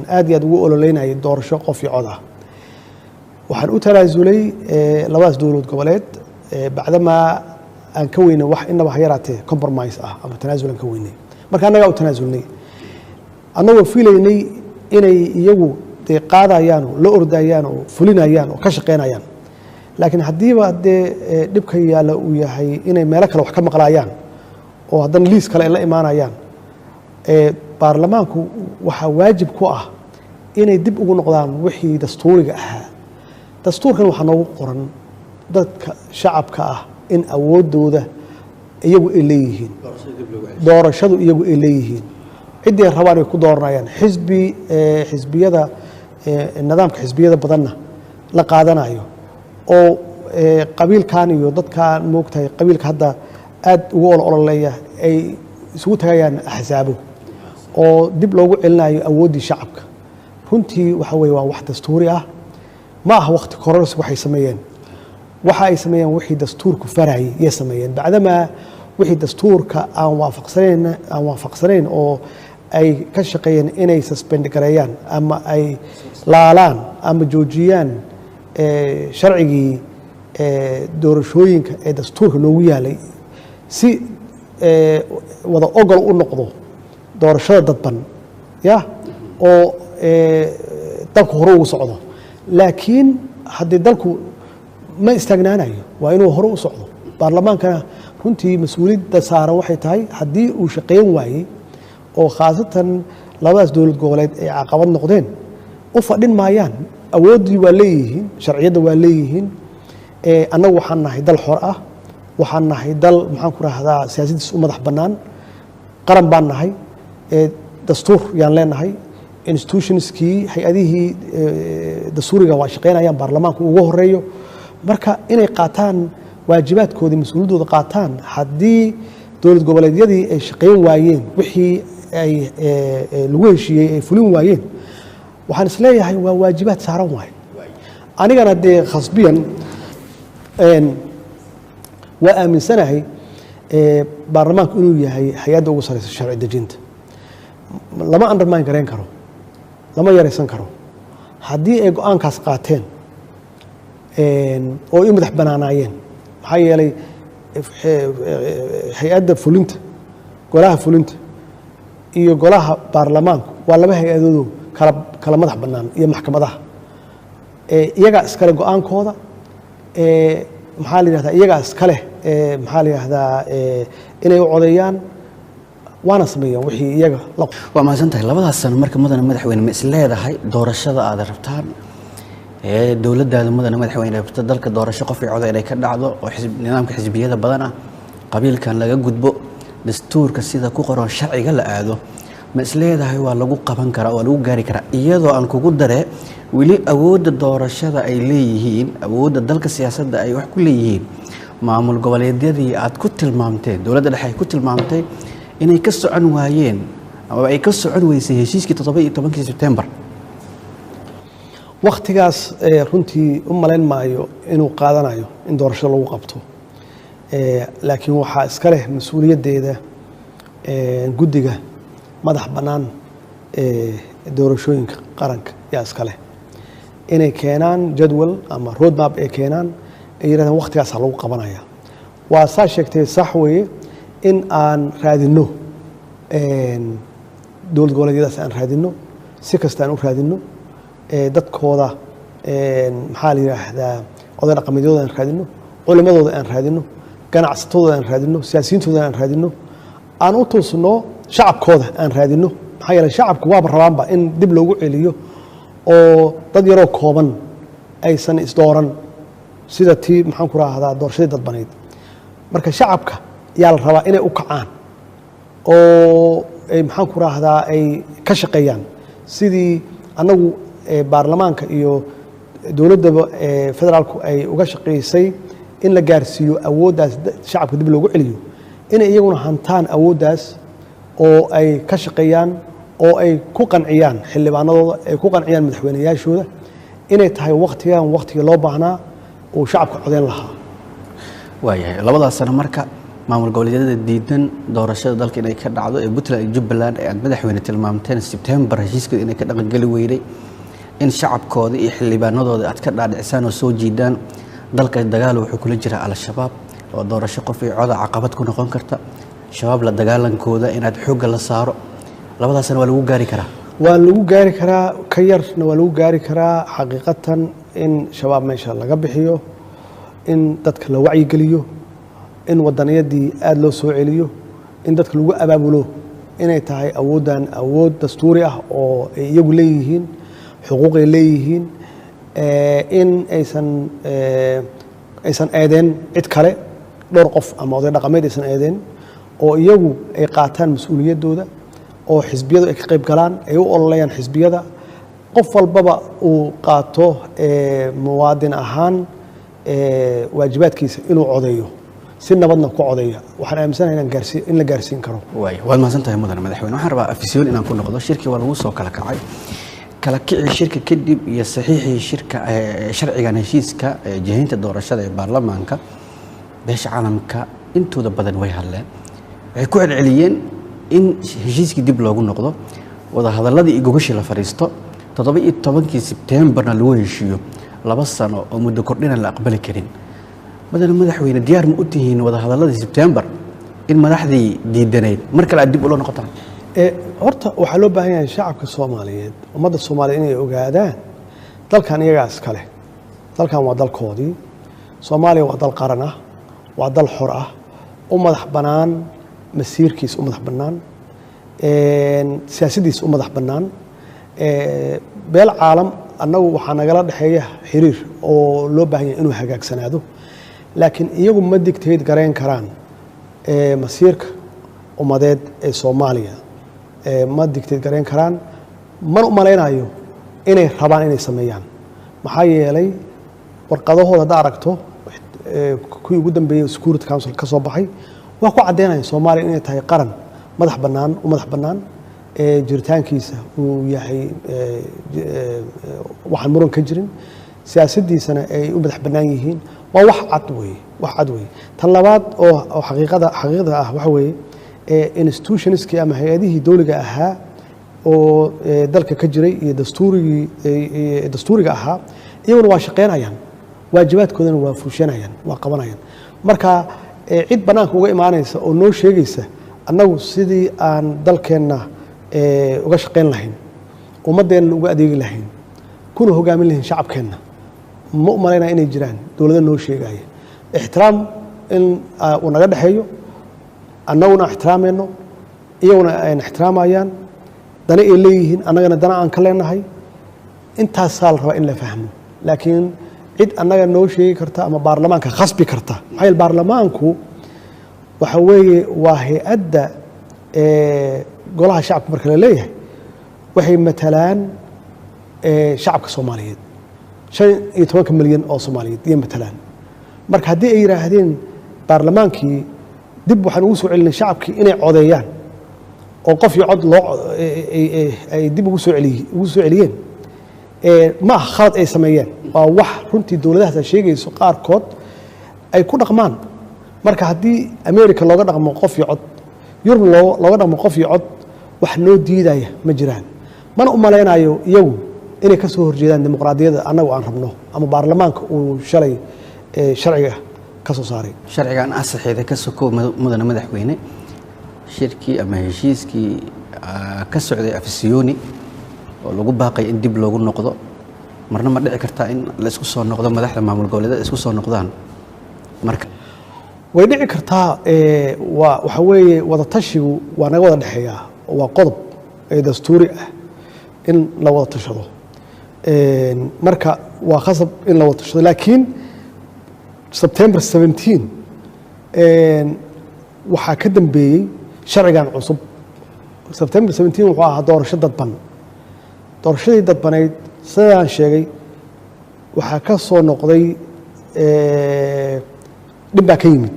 aad iyo aad ugu ololeynayay doorasho qof iyo cod ah. waxaan u tanaasulay labadaas dowlad goboleed bacdamaa aan ka weynay wax inaba ha yaraatee compromise ah ama tanaasul aan ka weynay. marka annagaa u tanaasulnay annagoo filaynay inay iyagu dee qaadayaan oo la ordayaan oo fulinayaan oo ka shaqaynayaan. laakiin haddiiba dee dhibka yaalla uu yahay inay meelo kale wax ka maqlaayaan oo haddana liis kale ay la imaanayaan baarlamaanku waxaa waajib ku ah inay dib ugu noqdaan wixii dastuuriga ahaa. dastuurkan waxaa noogu qoran dadka shacabka ah in awoodooda iyagu ay leeyihiin doorashadu iyagu ay leeyihiin ciddii rabaan ay ku dooranayaan xisbiyada nidaamka xisbiyada badanna la qaadanayo oo qabiilkan iyo dadkan moogtahay qabiilka hadda aad ugu ololeeya ay isugu tagayaan axsaabo oo dib loogu celinayo awooddii shacabka. runtii waxa weeye waa wax dastuuri ah ma aha waqti kororsi waxay sameeyeen waxa ay sameeyeen wixii dastuurku farayay yay sameeyeen bacdamaa wixii dastuurka aan waafaqsanayn oo ay ka shaqeeyeen inay suspend gareeyaan ama ay laalaan ama joojiyaan sharcigii doorashooyinka ee dastuurka loogu yaalay si wada ogol u noqdo doorashada dadban oo dalku hore ugu socdo. laakiin haddii dalku ma istaagnaanayo waa inuu hore u socdo. baarlamaankana runtii mas-uuliyadda saaran waxay tahay haddii uu shaqayn waayey oo khaasatan labadaas dowlad goboleed ay caqabad noqdeen u fadhin maayaan. awooddii waa leeyihiin sharciyadda waa leeyihiin. annagu waxaan nahay dal xor ah waxaan nahay dal maxaan ku rahdaa siyaasaddiisa u madax bannaan qaran baan nahay dastuur yaan leenahay institutionskii hay-adihii dastuuriga waa shaqaynayaan baarlamaanku ugu horeeyo. marka inay qaataan waajibaadkoodii mas-uuliyaddooda qaataan haddii dowlad goboleedyadii ay shaqayn waayeen wixii ay lagu heshiiyey ay fulin waayeen waxaan isleeyahay waa waajibaad saaran waaye. anigana dee khasbiyan waa aaminsanahay baarlamaanku inuu yahay hay-adda ugu sareysa sharci dejinta. lama undermine garayn karo lama yaraysan karo. haddii ay go-aankaas qaateen oo i madax banaanaayeen maxaa yeelay hay-adda fulinta golaha fulinta iyo golaha baarlamaanku waa laba hay-adoodo kala madax bannaan iyo maxkamadaha iyagaa iskale go-aankooda maxaa la yihahdaa iyagaa iskale maxaa la yihahdaa inay u codeeyaan waana sameeyaan wixii iyaga waa mahadsantahay. 2 sano marka mudane madaxweyne ma is leedahay doorashada aad rabtaan dowladdaada mudane madaxweyne rabta dalka doorasho qof iyo cod inay ka dhacdo oo nidaamka xisbiyada badan ah qabiilkan laga gudbo dastuurka sida ku qoran sharciga la aado ma isleedahay waa lagu qaban karaa waa lagu gaari karaa iyadoo aan kugu dare weli awoodda doorashada ay leeyihiin awoodda dalka siyaasadda ay wax ku leeyihiin maamul goboleedyadii aad ku tilmaamteen dowladda dhexe ay ku tilmaamtay inay ka socon waayeen ama ay ka socon weysay heshiiskii 17 September waqtigaas runtii u malayn maayo inuu qaadanayo in doorasho lagu qabto laakiin waxaa iska leh mas-uuliyaddeeda guddiga madax bannaan doorashooyinka qaranka yaa iska leh inay keenaan jadwal ama road map ay keenaan ay yidhahdaan waqtigaasaa lagu qabanaya waa saa sheegtay sax weeye in aan raadinno dowlad goboleedyadaas aan raadinno si kasta aan u raadinno dadkooda maxaa la yidhaahdaa oday dhaqameedyadooda aan raadinno culimadooda aan raadinno ganacsatadooda aan raadinno siyaasiyiintooda aan raadinno aan u toosno shacabkooda aan raadinno maxaa yeelay shacabku waaba rabaanba in dib loogu celiyo oo dad yaroo kooban aysan isdooran sida tii maxaan ku raahdaa doorashadii dadbaneyd marka shacabka yaa la rabaa inay u kacaan oo maxaan ku raahdaa ay ka shaqeeyaan sidii annagu baarlamaanka iyo dowladdaba federaalku ay uga shaqeysay in la gaarsiiyo awooddaas shacabka dib loogu celiyo inay iyaguna hantaan awooddaas oo ay ka shaqeeyaan oo ay ku qanciyaan xildhibaanadooda ay ku qanciyaan madaxweynayaashooda inay tahay waqtigan waqtigii loo baahnaa uu shacabka codeyn lahaa waayahay labadaas sano marka maamul goboleedyada diidan doorashada dalka inay ka dhacdo ee Puntland iyo Jubbaland ay madaxweyne tilmaamteen September heshiiska inay ka dhaqan gali weyday in shacabkooda iyo xildhibaanadooda aad ka dhaadhicisaan oo soo jiidaan dalka dagaal wuxuu kula jiraa al-shabaab oo doorasho qof iyo cod caqabad ku noqon karta shabaab la dagaalankooda inaad xoog la saaro labadaasna waa lagu gaari karaa waa lagu gaari karaa ka yarna waa lagu gaari karaa xaqiiqatan in shabaab meesha laga bixiyo in dadka la wacyi geliyo in wadaniyadii aad loo soo celiyo in dadka lagu abaabulo inay tahay awooddan awood dastuuri ah oo ay iyagu leeyihiin xuquuq ay leeyihiin in aysan eedeen cid kale dhowr qof ama oday dhaqameed aysan eedeen oo iyagu ay qaataan mas-uuliyaddooda oo xisbiyadu ay ka qayb galaan ay u ololayaan xisbiyada qof walbaba uu qaato muwaadin ahaan waajibaadkiisa inuu codeeyo si nabadna ku codeeya waxaan aaminsanahay in la gaarsiin karo waad mahadsantahay mudane madaxweyne waxaan rabaa afisyoon inaan ku noqdo shirkii waa lagu soo kala kacay kala kicii shirka kadib iyo saxiixii shirka sharcigan heshiiska jihaynta doorashada ee baarlamaanka beesha caalamka intooda badan way hadleen waxay ku celceliyeen in heshiiskii dib loogu noqdo wada hadalladii iyo gogashii la fariisto 17 Septemberna lagu heshiiyo 2 sano oo muddo kordhina la aqbali karin madaxweyne diyaar ma u tihiin wada hadalladii September in madaxdii diidaneyd mar kale dib u loo noqotaan horta waxaa loo baahan yahay shacabka Soomaaliyeed ummadda Soomaaliyeed inay ogaadaan dalkan iyaga iska leh dalkan waa dalkoodii Soomaaliya waa dal qaran ah waa dal xor ah u madax bannaan masiirkiisa u madax bannaan siyaasaddiisa u madax bannaan beel caalam annagu waxaa nagala dhexeeya xiriir oo loo baahan yahay inuu hagaagsanaado laakiin iyagu ma digteed gareyn karaan masiirka ummadeed ee Soomaaliya ma digteed gareyn karaan mana u malaynayo inay rabaan inay sameeyaan maxaa yeelay warqadahooda hadda aragto kuwii ugu dambeeyay Security Council ka soo baxay waa ku cadeynayaan Soomaaliya inay tahay qaran madax bannaan u madax bannaan jiritaankiisa uu yahay waxaan muran ka jirin siyaasaddiisana ay u madax bannaan yihiin waa wax cad weeye tan labaad oo xaqiiqada ah waxa weeye institutionskii ama hay-adihii dowliga ahaa oo dalka ka jiray iyo dastuuriga ahaa iyaguna waa shaqeynayaan waajibaadkoodana waa fuushanayaan waa qabanayaan marka cid bannaanka uga imaanaysa oo noo sheegaysa annagu sidii aan dalkeenna uga shaqeyn lahayn ummaddeenna uga adeegi lahayn kuna hogaamin lahayn shacabkeenna ma u malaynaya inay jiraan dowladda noo sheegaya ixtiraam in uu naga dhexeeyo annaguna ixtiraamayno iyaguna ayna ixtiraamayaan dana ay leeyihiin annagana dana aan ka leenahay intaasaa la rabaa in la fahmo laakiin cid annaga noo sheegi karta ama baarlamaanka khasbi karta maxaa yeele baarlamaanku waxa weeye waa hay-adda golaha shacabka marka la leeyahay waxay matalaan shacabka Soomaaliyeed 15 milyan oo Soomaaliyeed iyo matalaan marka haddii ay yiraahdeen baarlamaankii dib waxaan ugu soo celinay shacabkii inay codeeyaan oo qof iyo cod loo ay dib ugu soo celiyeen ma khalad ay sameeyeen waa wax runtii dawladaha sheegayso qaarkood ay ku dhaqmaan marka haddii America looga dhaqmo qof iyo cod Yurub looga dhaqmo qof iyo cod wax noo diidaya ma jiraan mana u maleynayo iyagu inay ka soo horjeedaan dimuqraadiyadda annagu aan rabno ama baarlamaanka uu shalay sharciga ka soo saaray sharcigan asaxeeda ka soo mudana madaxweyne shirkii ama heshiiskii ka socday afisiyoni oo lagu baaqay in dib loogu noqdo marna ma dhici kartaa in la isku soo noqdo madaxda maamul goboleedyada isku soo noqdaan marka way dhici kartaa waxa weeye wada tashigu waa naga wada dhexeeyaa waa qodob dastuuri ah in la wada tashado marka waa khasab in la wada tashado laakiin September 17 waxaa ka dambeeyey sharcigan cusub September 17 wuxuu ahaa doorasho dadban doorashadii dadbaneyd sidaan sheegay waxaa ka soo noqday dhib baa ka yimid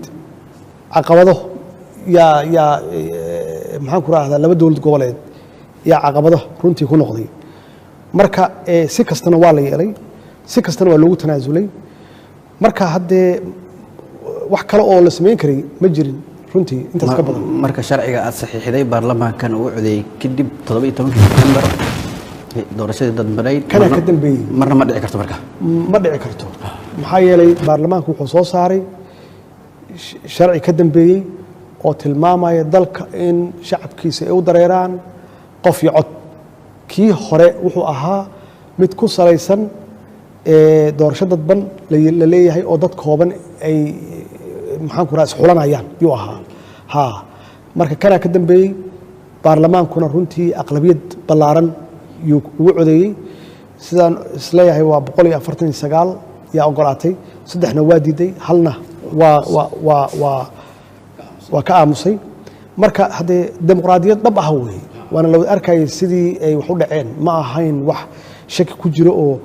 caqabado yaa maxaan ku raahdaa laba dowlad goboleed yaa caqabado runtii ku noqday marka si kastana waa la yeelay si kastana waa loogu tanaasulay marka haddee wax kale oo la samayn karay ma jirin runtii intaas ka badan marka sharciga aad saxiixday baarlamaankan uu codeeyay kadib 17 September doorashadii dadbaneyd kana ka dambeeyay marna ma dhici karto marka ma dhici karto maxaa yeelay baarlamaanku wuxuu soo saaray sharci ka dambeeyay oo tilmaamaya dalka in shacabkiisa ay u dareeraan qof iyo cod kii hore wuxuu ahaa mid ku salaysan doorasho dadban la leeyahay oo dad kooban ay maxaan ku raas xulanayaan yuu ahaa ha marka kana ka dambeeyay baarlamaankuna runtii aqlabiyad ballaaran yuu ugu codeeyay sidaan isleeyahay waa 149 yaa ogolaatay saddexna waa diiday halna waa ka aamusay marka haddee dimuqraadiyad dhab ah weeye waana la arkayay sidii ay wax u dhaceen ma ahayn wax shaki ku jiro oo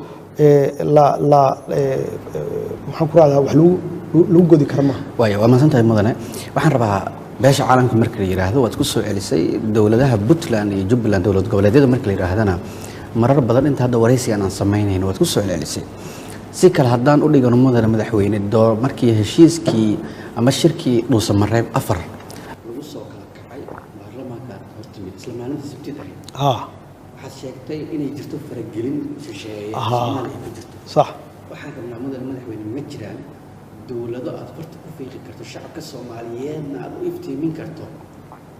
maxaan ku raahdaa wax lagu godi kara maaha waayo waa mahadsantahay mudane waxaan rabaa beesha caalamka marka la yidhaahdo waad ku soo celisay dowladaha Puntland iyo Jubbaland dowlad goboleedyada marka la yidhaahdana marar badan inta hadda waraysigan aan samaynayn waad ku soo celisay si kale haddaan u dhigano mudane madaxweyne markii heshiiskii ama shirkii dhuusamareeb 4 lagu soo kala kacay baarlamaanka hortimid isla maalintii sabtida waxaad sheegtay inay jirto faragelin shisheeye Soomaaliya ku jirto sax waxaan rabnaa mudane madaxweyne ma jiraan dowlado aad farta ku fiiqi karto shacabka Soomaaliyeedna aad u iftiimin karto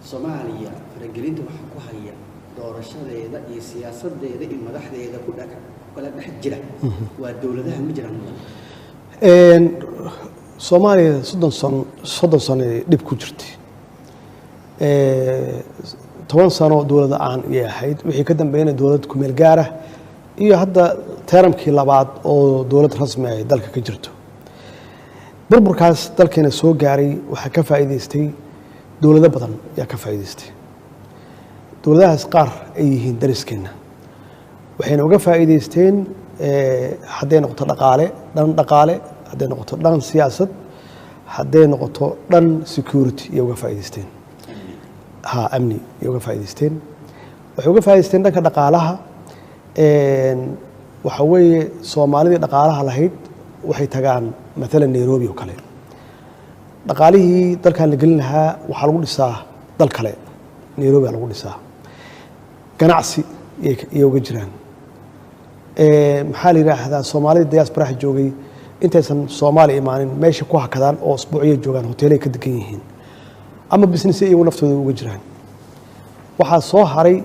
Soomaaliya faragelinta waxa ku haya doorashadeeda iyo siyaasadeeda iyo madaxdeeda ku dhaca kala dhex jira waa dowladaha ma jiraan Soomaaliya 30 sano dib ku jirtay 10 sano dowladda aan yahayd wixii ka dambeeyay dowlad ku meel gaar ah iyo hadda teeramkii labaad oo dowlad rasmi ah dalka ka jirto burburkaas dalkeena soo gaaray waxa ka faa'iideystay dowlado badan yaa ka faa'iideystay dowladahaas qaar ay yihiin dariskeena waxayna uga faa'iideysteen hadday noqoto dhaqaale hadday noqoto dhan siyaasad hadday noqoto dhan security iyo uga faa'iideysteen amni iyo uga faa'iideysteen waxay uga faa'iideysteen dhanka dhaqaalaha waxa weeye Soomaalida dhaqaalaha lahayd waxay tagaan مثلا نيروبي وكله dhaqaalihii dalkan la gelin lahaa waxa lagu dhisaa dal kale Nairobi lagu dhisaa ganacsi iyo uga jiraan maxaa la yiraahdaa Soomaalida diaspora joogay intaysan Soomaali imaanin meesha ku hakadaan oo usbuuciyo joogan hoteelay ka degan yihiin ama business ay naftooda uga jiraan waxa soo haray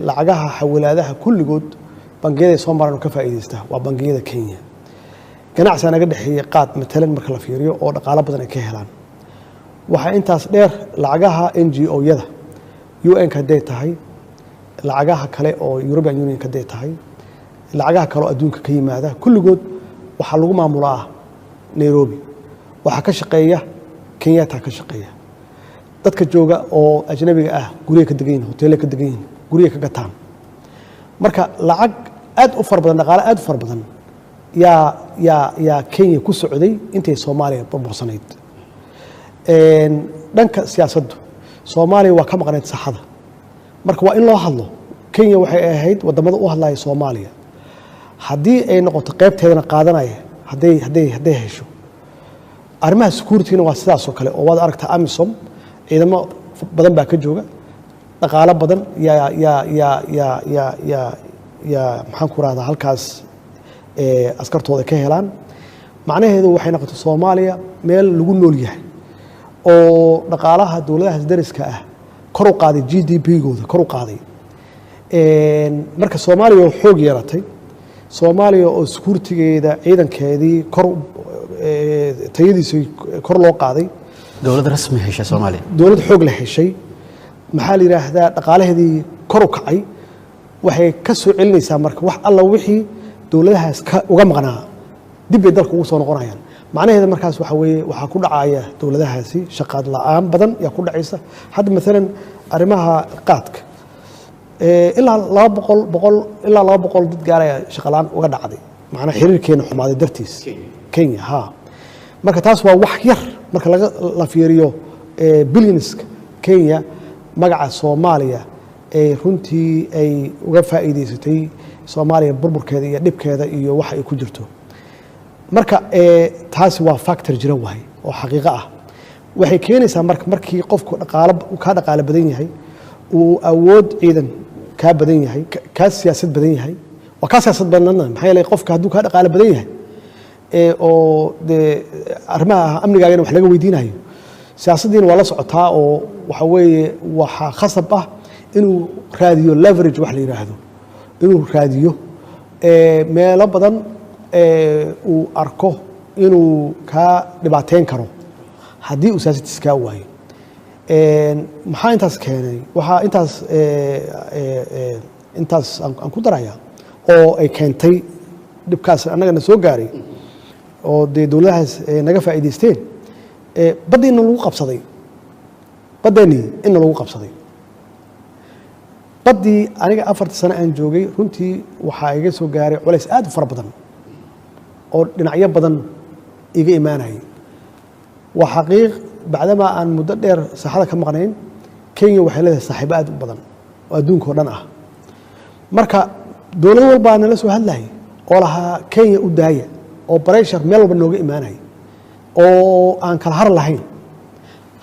lacagaha xawlaadaha kulligood bangiyada Soomaaliya ka faa'iideysta waa bangiyada Kenya ganacsi naga dhaxeeyay qaad matalan marka la fiiriyo oo dhaqaale badan ay ka helaan waxa intaas dheer lacagaha NGO-yada UN ka tahay lacagaha kale oo European Union ka tahay lacagaha kale oo adduunka ka yimaada kulligood waxa lagu maamulaa Nairobi waxa ka shaqeeya kenyaata ka shaqeeya dadka jooga oo ajnabiga ah guryaha ka degan yihiin hoteelada ka degan yihiin guryaha ka gataan marka lacag aad u fara badan dhaqaale aad u fara badan yaa Kenya ku socday intay Soomaaliya burbursanayd dhanka siyaasaddu Soomaaliya waa ka maqnayd saxada marka waa in loo hadlo Kenya waxay ahayd wadamada u hadlaya Soomaaliya haddii ay noqoto qaybteedana qaadanaya hadday hesho arrimaha security-na waa sidaas oo kale oo waad aragtaa AMISOM ciidamo badan baa ka jooga dhaqaale badan yaa maxaan ku raahdaa halkaas askartooda ka helaan macnaheedu waxay noqotay Soomaaliya meel lagu nool yahay oo dhaqaalaha dawladaha dariska ah kor u qaaday GDP-gooda kor u qaaday marka Soomaaliya oo xoog yeelatay Soomaaliya oo security-geeda ciidankeedii tayadiisa kor loo qaaday dawlad rasmi heshay Soomaaliya dawlad xoog la heshay maxaa la yiraahdaa dhaqaalaheedii kor u kacay waxay ka soo celinaysaa marka wax alla wixii dawladahaas uga maqnaa dib ay dalka ugu soo noqonayaan macnaheedu markaas waxa weeye waxa ku dhacaya dawladahaasi shaqaad la'aan badan yaa ku dhacaysa hadda mesela arrimaha qaadka ilaa 200 dad gaaraya shaqalaan uga dhacday macna xiriirkeena xumaaday dartiis Kenya ha marka taas waa wax yar marka la fiiriyo billions Kenya magaca Soomaaliya runtii ay uga faa'iideysatay Soomaaliya burburkeeda iyo dhibkeeda iyo waxa ay ku jirto marka taasi waa factor jira wahay oo xaqiiqo ah waxay keenaysaa markii qofku dhaqaale badan yahay uu awood ciidan ka badan yahay ka siyaasad badan yahay waa ka siyaasad badan maxay leeyahay qofka hadduu ka dhaqaale badan yahay oo arrimaha amnigaagana wax laga weydiinayo siyaasaddiina waa la socotaa oo waxa weeye waxa khasab ah inuu raadiyo leverage wax la yiraahdo inuu raadiyo meelo badan uu arko inuu ka dhibaateyn karo haddii uu siyaasaddiisa ka waayo maxaa intaas keenay waxaa intaas aan ku daraya oo ay keentay dhibkaas annagana soo gaaray oo dawladahaas naga faa'iideysteen baddiina lagu qabsaday baddeennii inna lagu qabsaday baddii aniga 4 sano aan joogay runtii waxaa iga soo gaaray culays aad u fara badan oo dhinacyo badan iga imaanayay waa xaqiiq bacdama aan muddo dheer saaxada ka maqnayn Kenya waxay leedahay saaxiibo aad u badan oo adduunka oo dhan ah marka dawlad walba nala soo hadlay oo lahaa Kenya u daaya oo pressure meel walba nooga imaanay oo aan kala har lahayn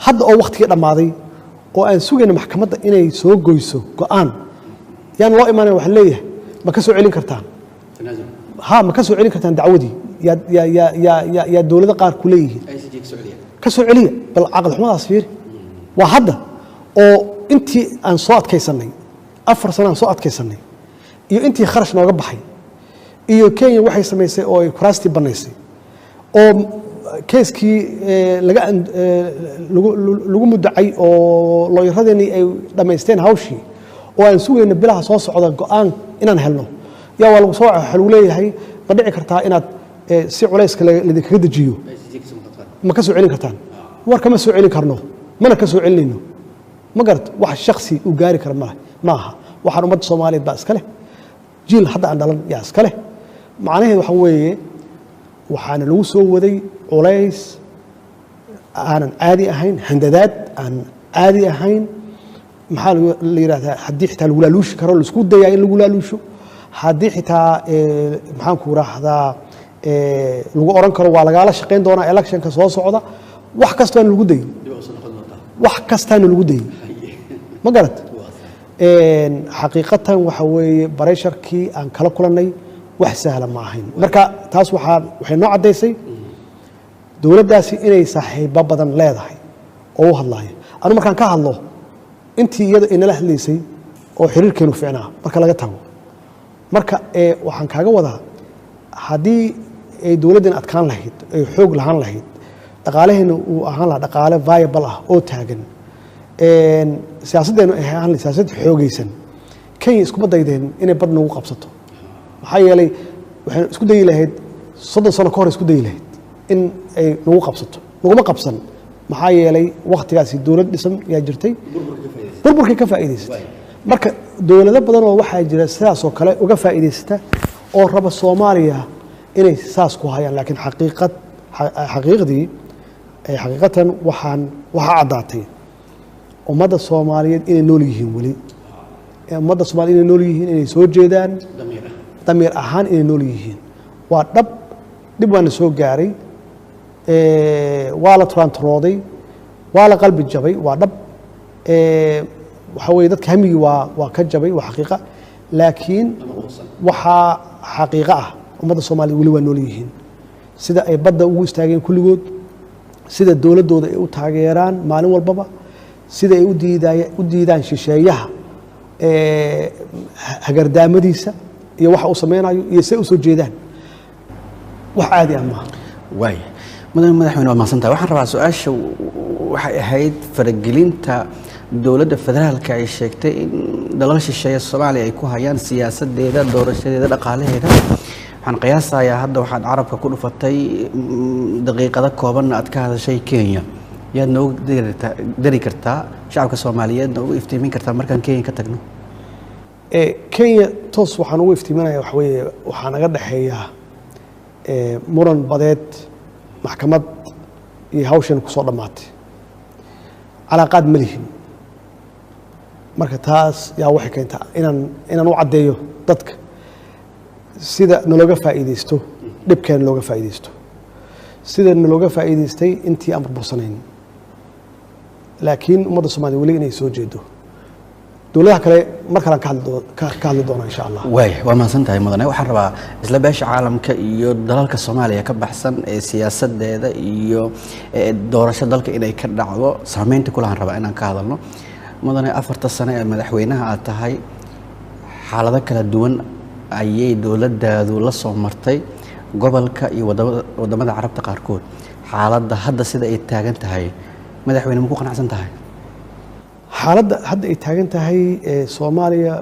hadda oo waqtiga dhamaaday oo aan sugayna maxkamadda inay soo goyso go'aan yaan loo imaanay wax leeyahay ma ka soo celin kartaan ha ma ka soo celin kartaan dacwadii ya dawladda qaar ku leeyihiin ka soo celiya bal aqal xumadaas fiir waa hadda oo intii aan soo adkaysanay 4 sano aan soo adkaysanay iyo intii kharash nooga baxay iyo Kenya waxay sameysay oo ay kuraasti banaysay oo keeskii lagu mudacay oo looyaradeeni ay dhameysteen hawshii oo aan sugayna bilaha soo socda go'aan inaan helno yaa waa lagu soo xaluu leeyahay ma dhici kartaa inaad si culayska lidinkaga dejiyo ma ka soo celin kartaan war kama soo celin karno mana ka soo celinayno ma garad wax shakhsi u gaari kara maaha waxaan ummadda Soomaaliyeed baa iska leh jiil hadda aan dhalan yaa iska leh macnaheedu waxa weeye waxaana lagu soo waday culays aanan caadi ahayn handadaad aan caadi ahayn maxaa la yiraahdaa haddii xitaa lagu laaluushi karo la isku dayaa in lagu laaluusho haddii xitaa maxaan ku raahdaa lagu oran karo waa lagaala shaqayn doonaa electionka soo socda wax kasta aan lagu dayin wax kasta aan lagu dayin ma garad xaqiiqatan waxa weeye bareesharkii aan kala kulanay wax sahlan ma ahayn marka taas waxay noo cadaysay dawladdaasi inay saaxiibo badan leedahay oo u hadlaya anu markaan ka hadlo intii iyada inala hadlaysay oo xiriirkeenu fiicnaa marka laga tago marka waxaan kaaga wadaa haddii ay dawladdan adkaan lahayd ay xoog lahaan lahayd dhaqaalaheena uu ahaan lahaa dhaqaale viable ah oo taagan siyaasaddeenu ay ahaan lahayd siyaasad xoogaysan Kenya iskuma daydeen inay bad nagu qabsato maxaa yeelay waxaan isku dayi lahayd 30 sano ka hor isku dayi lahayd in ay nagu qabsato naguma qabsan maxaa yeelay waqtigaasi dowlad dhisan yaa jirtay burburkii ka faa'iidaysatay marka dowlado badan oo waxaa jira sidaas oo kale uga faa'iidaysata oo raba Soomaaliya inay saas ku hayaan laakiin xaqiiqatan waxa caddaatay ummadda Soomaaliyeed inay nool yihiin weli ummadda Soomaaliyeed inay nool yihiin inay soo jeedaan damiir ahaan inay nool yihiin waa dhib waana soo gaaray waa la turanturooday waa la qalbi jabay waa dhab waxa weeye dadka hamigii waa ka jabay waa xaqiiqa laakiin waxaa xaqiiqa ah ummadda Soomaaliyeed weli waa nool yihiin sida ay badda ugu istaageen kulligood sida dowladooda ay u taageeraan maalin walbaba sida ay u diidaan shisheeyaha hagardaamadiisa iyo waxa uu sameynayo iyo say u soo jeedaan wax caadi ah maaha waay madaxweyne waa mahadsantahay waxaan rabaa su-aasha waxay ahayd faragelinta dowladda federaalka ay sheegtay in dalal shisheeye Soomaaliya ay ku hayaan siyaasadeeda doorashadeeda dhaqaalaheeda waxaan qiyaasayaa hadda waxaad carabka ku dhufatay daqiiqado kooban aad ka hadashay Kenya yaad noogu dari kartaa shacabka Soomaaliyeed noogu iftiimin kartaa markaan Kenya ka tagno Kenya toos waxaan ugu iftiiminayaa wax weeye waxaa naga dhaxeeya muran badeed maxkamad iyo hawshan ku soo dhamaatay calaaqaad ma lihin marka taas yaa waxay keentaa inaan u caddeeyo dadka sida nalooga faa'iidaysto dhibkeena looga faa'iidaysto sida nalooga faa'iidaystay intii aan burbursanayn laakiin ummadda Soomaaliya weli inay soo jeedo dowladaha kale mar kale ka hadli doona insha Allah waay waa mahadsantahay mudane waxaan rabaa isla beesha caalamka iyo dalalka Soomaaliya ka baxsan ee siyaasadeeda iyo doorasho dalka inay ka dhacdo saameynta kulahan rabaa inaan ka hadalno mudane 4 sano ee madaxweynaha aad tahay xaalado kala duwan ayay dowladdaadu la soo martay gobolka iyo wadamada carabta qaarkood xaaladda hadda sida ay taagan tahay madaxweyne ma ku qanacsan tahay xaaladda hadda ay taagan tahay Soomaaliya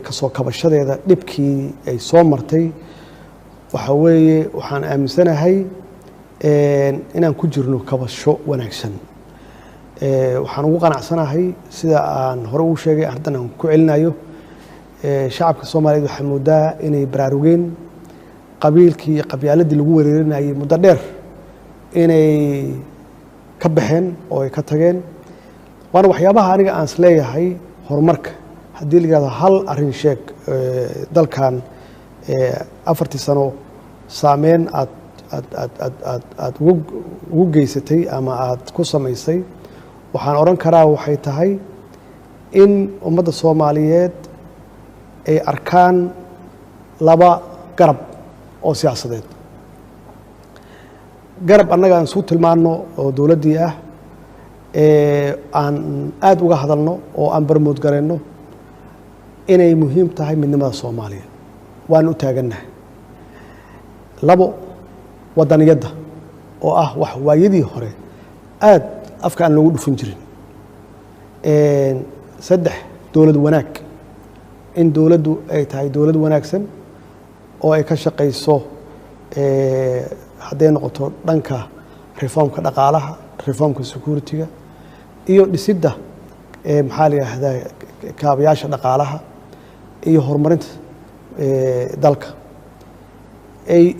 ka soo kabashadeeda dhibkii ay soo martay waxa weeye waxaan aaminsanahay inaan ku jirno kabasho wanaagsan waxaan ugu qanacsanahay sida aan hore u sheegay haddana aan ku celinayo shacabka Soomaaliyeed waxay moodaa inay baraarugeen qabiilkii iyo qabyaaladii lagu weerarinayay muddo dheer inay ka baxeen oo ay ka tageen waana waxyaabaha aniga aan isleeyahay horumarka haddii la yidhahdo hal arrin sheeg dalkan 4 sano saameyn aad ugu geysatay ama aad ku samaysay waxaan oran karaa waxay tahay in ummadda Soomaaliyeed ay arkaan laba garab oo siyaasadeed garab annaga aan soo tilmaano oo dowladdii ah aan aad uga hadalno oo aan barmood gareyno inay muhiim tahay midnimada Soomaaliya waan u taagannahay labo wadaniyadda oo ah wax waayadii hore aad afka aan loogu dhufan jirin saddex dowlad wanaag in dowladdu ay tahay dowlad wanaagsan oo ay ka shaqayso hadday noqoto dhanka reformka dhaqaalaha reformka security-ga iyo dhisidda maxaa la yidhaahdaa kaabayaasha dhaqaalaha iyo horumarinta dalka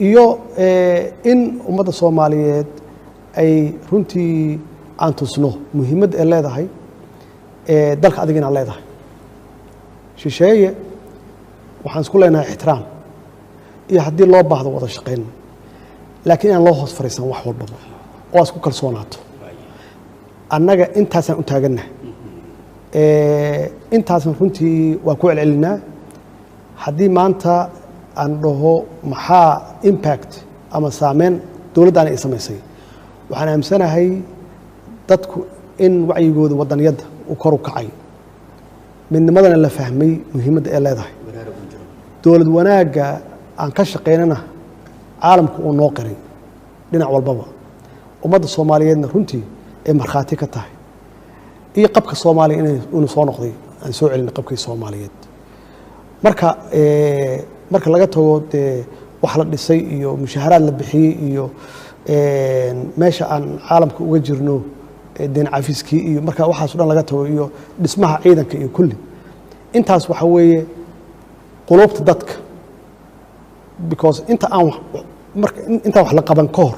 iyo in ummadda Soomaaliyeed ay runtii aan tusno muhiimadda ay leedahay dalka adiga inaad leedahay shisheeye waxaan isku leenahay ixtiraam iyo haddii loo baahdo wada shaqayn laakiin inaan loo hoos fariisan wax walbaba oo isku kalsoonaato annaga intaasaan u taagannahay intaasan runtii waa ku celcelinaa haddii maanta aan dhaho maxaa impact ama saameyn dowladdaana ay samaysay waxaan aaminsanahay dadku in wacyigooda wadaniyadda uu kor u kacay midnimadana la fahmay muhiimadda ay leedahay dowlad wanaagga aan ka shaqaynana caalamku uu noo qiray dhinac walbaba ummadda Soomaaliyeedna runtii ay markhaati ka tahay iyo qabka Soomaaliya inuu soo noqday aan soo celin qabkii Soomaaliyeed marka laga tago wax la dhisay iyo mushaharaad la bixiyay iyo meesha aan caalamka uga jirno deen cafiskii iyo marka waxaas dhan laga tago iyo dhismaha ciidanka iyo kulli intaas waxa weeye qulubta dadka because inta aan wax la qaban ka hor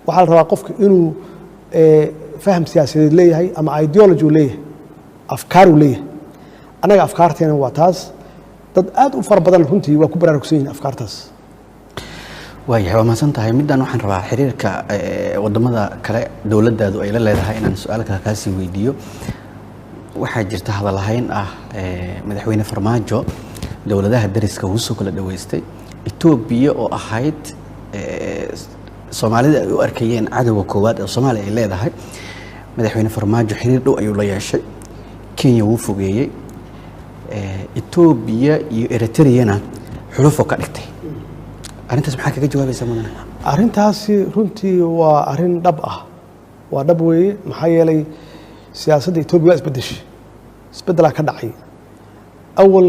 waxaa la rabaa qofka inuu faham siyaasadeed leeyahay ama ideology uu leeyahay afkaar uu leeyahay anaga afkaarteena waa taas dad aad u fara badan runtii waa ku baraarugsan yihiin afkaartaas waayahay waa mahadsan tahay middan waxaan rabaa xiriirka wadamada kale dowladdaadu ay la leedahay inaan su-aalka kaasii weydiiyo waxaa jirta hadalhayn ah madaxweyne farmaajo dowladaha dariska uu soo kala dhaweystay Itoobiya oo ahayd Soomaalida ay u arkayeen cadawga koowaad ee Soomaaliya ay leedahay madaxweyne farmaajo xiriir dhow ayuu la yeeshay Kenya wuu fogeeyay Itoobiya iyo Eritreana xulufo ka dhigtay arrintaas maxaa kaga jawaabaysaa mudane arrintaasi runtii waa arrin dhab ah waa dhab weeye maxaa yeelay siyaasadda Itoobiya waa isbedelaa ka dhacay awal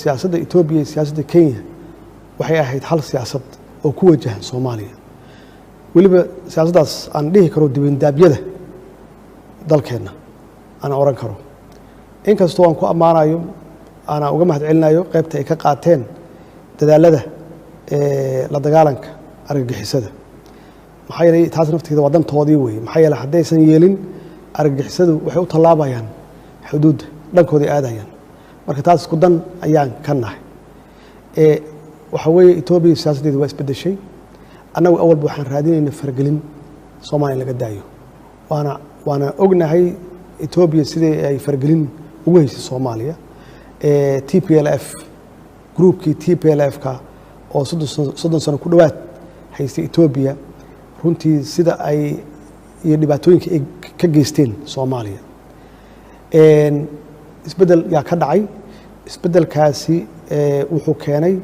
siyaasadda Itoobiya iyo siyaasadda Kenya waxay ahayd hal siyaasad oo ku wajahan Soomaaliya waliba siyaasaddaas aan dhihi karo dibindaabyada dalkeena aan oran karo inkastoo aan ku ammaanayo ana uga mahadcelinayo qaybta ay ka qaateen dadaalada la dagaalanka argagixisada maxaa yeelay taas nafteeda waa dantoodii weeye maxaa yeelay haddaysan yeelin argagixisadu waxay u tallaabayaan xuduudda dhankooda aadayaan marka taas isku dan ayaan ka nahay waxa weeye Itoobiya siyaasadeedu waa isbedeshay annagu awalba waxaan raadinaynaa fargelin Soomaaliya laga daayo waana ognahay Itoobiya sidii ay fargelin ugu haysay Soomaaliya TPLF groupkii TPLF-ka oo 30 sano ku dhawaad haystay Itoobiya runtii sida ay iyo dhibaatooyinka ay ka geysteen Soomaaliya isbedel yaa ka dhacay isbedelkaasi wuxuu keenay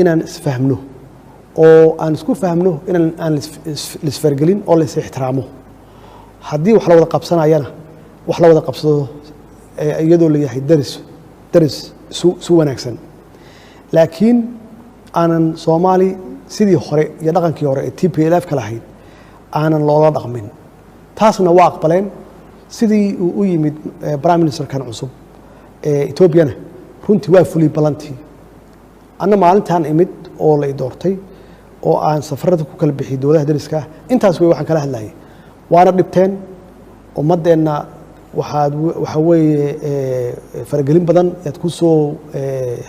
inaan isfahmno oo aan isku fahmno inaan aan isfargelin oo la is ixtiraamo haddii wax la wada qabsanayana wax la wada qabsado iyadoo la yahay daris su wanaagsan laakiin aanan Soomaali sidii hore iyo dhaqankii hore ee TPLF ka lahayd aanan loola dhaqmin taasna waa aqbaleen sidii uu u yimid prime minister kan cusub Etoobiyana runtii waa fulay balantii anna maalintan imid oo la doortay oo aan safarada ku kala bixi dowladaha dariska intaas way waxaan kala hadlayay waana dhibteen ummadeena waxa weeye fargelin badan aad ku soo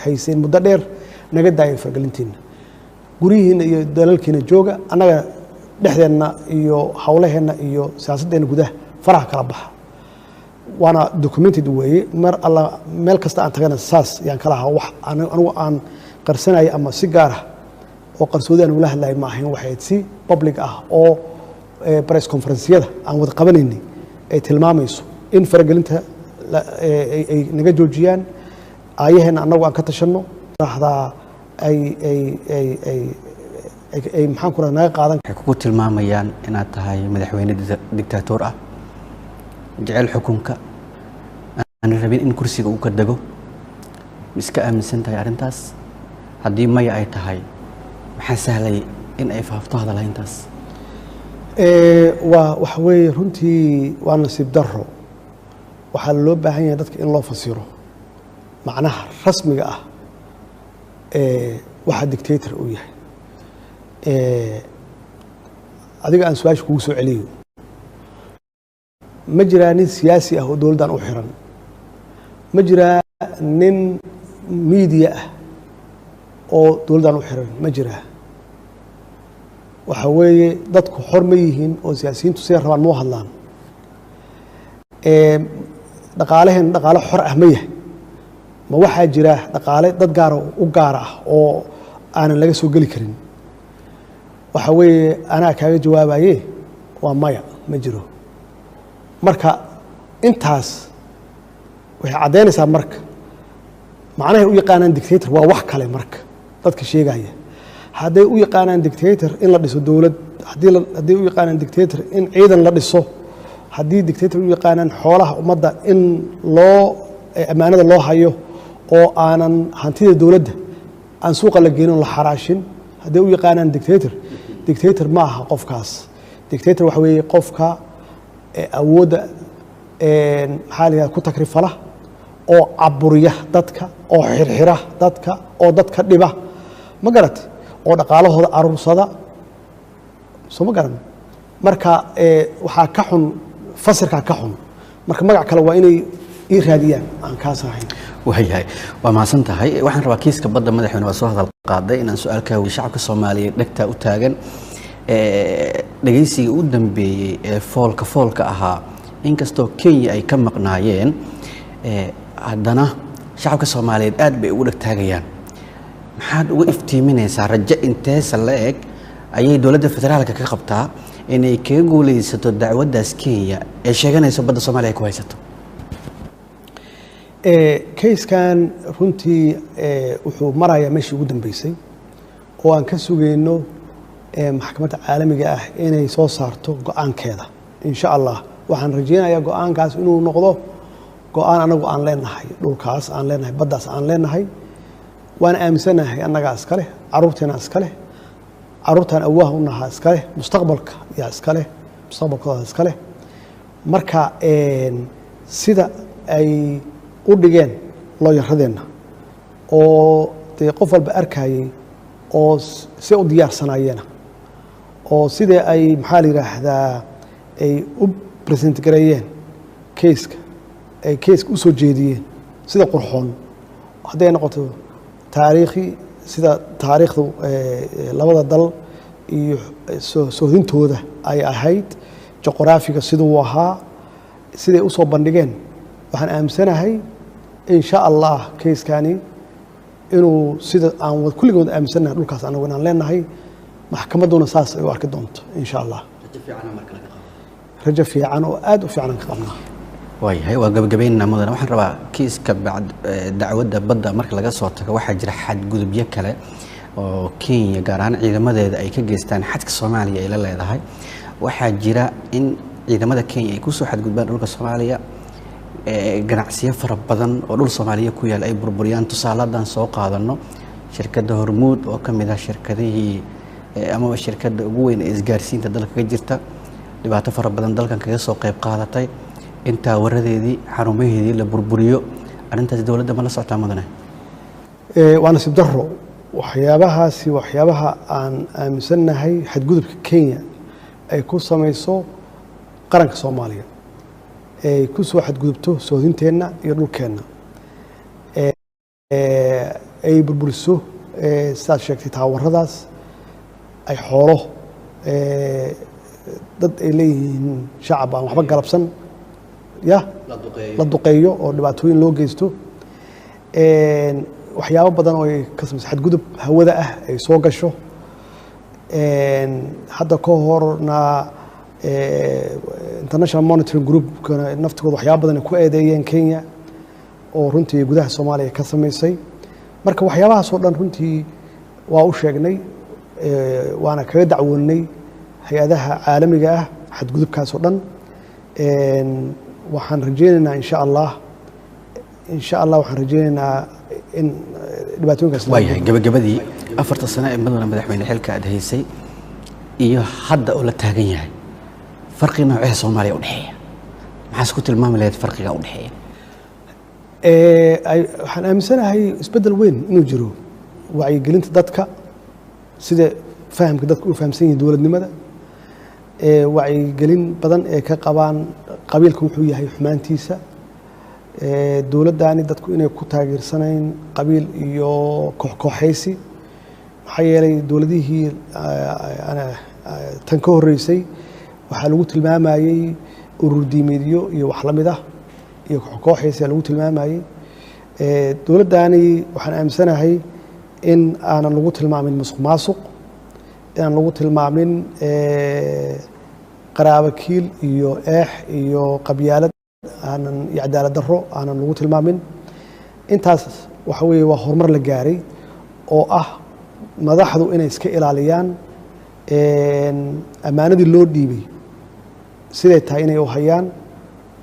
hayseen muddo dheer naga daayay fargelintiina gurihiina iyo dalalkiina jooga annaga dhexdeena iyo hawlaheena iyo siyaasadeena gudaha faraha kala baxa waana documented weeye mar alla meel kasta aan tagana saas yaan kala ahaa wax anigu aan qarsanay ama si gaar ah oo qarsoodi aan ula hadlay ma ahayn waxay si public ah oo press conference-yada aan wada qabanaynay ay tilmaamayso in fargelinta ay naga joojiyaan ayaheena annagu aan ka tashanno raahdaa ay maxaan ku naga qaadan waxay kugu tilmaamayaan inaad tahay madaxweyne dictator ah jecel xukunka aan rabin in kursiga uu ka dago iska aaminsan tahay arrintaas haddii maya ay tahay maxaa sahlay in ay faafto hadalhayntaas waxa weeye runtii waa nasiib darro waxaa loo baahan yahay dadka in loo fasiro macnaha rasmiga ah waxa dictator uu yahay adiga aan su-aasha kugu soo celiyo ma jiraa nin siyaasi ah oo dowladdan u xiran ma jiraa nin media ah oo dowladdan u xiran ma jiraa waxa weeye dadku xor ma yihiin oo siyaasiyiintu siday rabaan ma u hadlaan dhaqaaleheen dhaqaale xor ah ma yahay ma waxaa jira dhaqaale dad gaara u gaara ah oo aanan laga soo geli karin waxa weeye anaa kaaga jawaabaye waa maya ma jiro marka intaas waxay caddaynaysaa marka macnahay u yaqaanaan dictator waa wax kale marka dadka sheegaya hadday u yaqaanaan dictator in la dhiso dowlad haddii u yaqaanaan dictator in ciidan la dhiso haddii dictator u yaqaanaan xoolaha ummadda in loo ammaanada loo hayo oo aanan hantida dowladda aan suuqa la geenin la xaraashin hadday u yaqaanaan dictator ma aha qofkaas dictator waxa weeye qofka awoodda maxaa la yidhahda ku takrifala oo caburiya dadka oo xirxira dadka oo dadka dhiba ma garatay oo dhaqaalahooda aruursada soo ma garan marka waxaa ka xun fasirkaa ka xun marka magac kale waa inay ii raadiyaan aan kaas ahayn waayahay waa mahadsan tahay waxaan rabaa kiiska badda madaxweyne waa soo hadal qaaday inaan su-aalkaa weydiiyo shacabka soomaaliyeed dhegtaa u taagan dhegaysigii u dambeeyey ee foolka ahaa inkastoo Kenya ay ka maqnaayeen haddana shacabka soomaaliyeed aad bay ugu dhegtaagayaan maxaad uga iftiiminaysaa rajo inteesa la eg ayay dowladda federaalka ka qabtaa inay kaga guulaysato dacwaddaas Kenya ee sheeganayso badda Soomaaliya ku haysato kayskan runtii wuxuu marayaa meeshii ugu dambeysay oo aan ka sugayno maxkamadda caalamiga ah inay soo saarto go'aankeeda insha Allah waxaan rajeynayaa go'aankaas inuu noqdo go'aan anagu aan leenahay dhulkaas aan leenahay baddaas aan leenahay waan aaminsanahay annagaa iska leh caruurteena iska leh caruurtaan awaaha u nahaa iska leh mustaqbalka yaa iska leh mustaqbalkooda iska leh marka sida ay u dhigeen looyaradeenna oo dee qof walba arkayay oo si u diyaarsanayeena oo sidee ay maxaa la yidhaahdaa ay u present gareeyeen kayska ay kayska u soo jeediyeen sida qurxoon hadday noqoto taariikhi sida taariikhdu labada dal iyo sohdintooda ay ahayd juqraafiga siduu ahaa siday u soo bandhigeen waxaan aaminsanahay insha Allah kayskani inuu sida aan kulligood aaminsanahay dhulkaas anagu inaan leenahay maxkamadduna saas ay u arki doonto insha Allah rajo fiican oo aad u fiican ka qabnaa waayahay waa gabagabeynna mudane waxaan rabaa kiiska dacwadda badda marka laga soo tago waxaa jira xadgudubyo kale oo Kenya gaar ahaan ciidamadeeda ay ka geystaan xadka Soomaaliya ay la leedahay waxaa jira in ciidamada Kenya ay ku soo xadgudbaan dhulka Soomaaliya ganacsiyo fara badan oo dhul Soomaaliya ku yaal ay burburiyaan tusaaladan soo qaadano shirkadda Hormuud oo ka mid ah shirkadihii ama shirkadda ugu weyn ee isgaarsiinta dalka ka jirta dhibaato fara badan dalkan kaga soo qayb qaadatay inta waradeedii xarumaheedii la burburiyo arintaas dawladda ma la socotaa mudane waa nasiib darro waxyaabaha aan aaminsanahay xadgudubka Kenya ay ku samayso qaranka Soomaaliya ay ku soo xadgudubto soodinteenna iyo dhulkeenna ay burburiso sidaad sheegtay taawaradaas ay xoolo dad ay leeyihiin shacab aan waxba galabsan ya la duqeeyo oo dhibaatooyin loo geysto waxyaabo badan oo ay ka samayso xadgudub hawada ah ay soo gasho hadda ka horna international monitoring group naftigooda waxyaabo badan ay ku eedeeyeen Kenya oo runtii gudaha Soomaaliya ka samaysay marka waxyaabahaas oo dhan runtii waa u sheegnay waana kaga dacwoonay hay-adaha caalamiga ah xadgudubkaas oo dhan waxaan rajeynaynaa insha Allah waxaan rajeynaynaa in dhibaatooyinkaas waayahay gabagabadii 4 sano ee madaxweyne xilka aad haysay iyo hadda oo la taagan yahay farqi noocee Soomaaliya u dhaxeeya maxaa isku tilmaami lahayd farqiga u dhaxeeya waxaan aaminsanahay isbedel weyn inuu jiro wacyigelinta dadka sida fahamka dadku u fahamsan yihiin dowladnimada wacyigelin badan ee ka qabaan qabiilka wuxuu yahay xumaantiisa dowladdaani dadku inay ku taageersanayn qabiil iyo kooxaysi maxaa yeelay dowladihii tan ka horreysay waxaa lagu tilmaamayey urur diimeedyo iyo wax la mid ah iyo kooxaysi lagu tilmaamayey dowladdaani waxaan aaminsanahay in aanan lagu tilmaamin musuqmaasuq inaan lagu tilmaamin qaraabakiil iyo eex iyo qabyaalad aanan iyo cadaalad darro aanan lagu tilmaamin intaas waxa weeye waa horumar la gaaray oo ah madaxdu inay iska ilaaliyaan ammaanadii loo dhiibay siday tahay inay u hayaan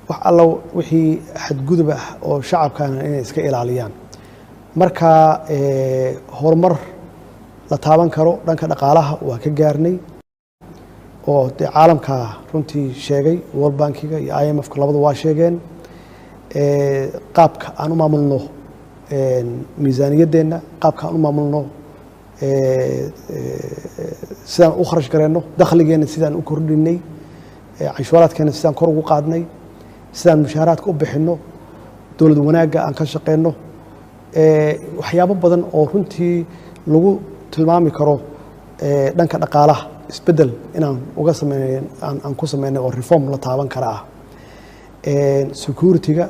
wax alla wixii xadgudub ah oo shacabkaana inay iska ilaaliyaan marka horumar la taaban karo dhanka dhaqaalaha waa ka gaarnay oo dee caalamka runtii sheegay World Bankiga iyo IMF-ka labadu waa sheegeen qaabka aan u maamulno miisaaniyadeenna qaabka aan u maamulno sidaan u kharash gareyno dakhligeena sidaan u kordhinay canshuuraadkeena sidaan kor ugu qaadnay sidaan mushaaraadka u bixinno dowlad wanaagga aan ka shaqeyno waxyaabo badan oo runtii lagu tilmaami karo dhanka dhaqaalaha isbedel inaan uga sameeyay aan ku sameynay oo reform la taaban kara ah security-ga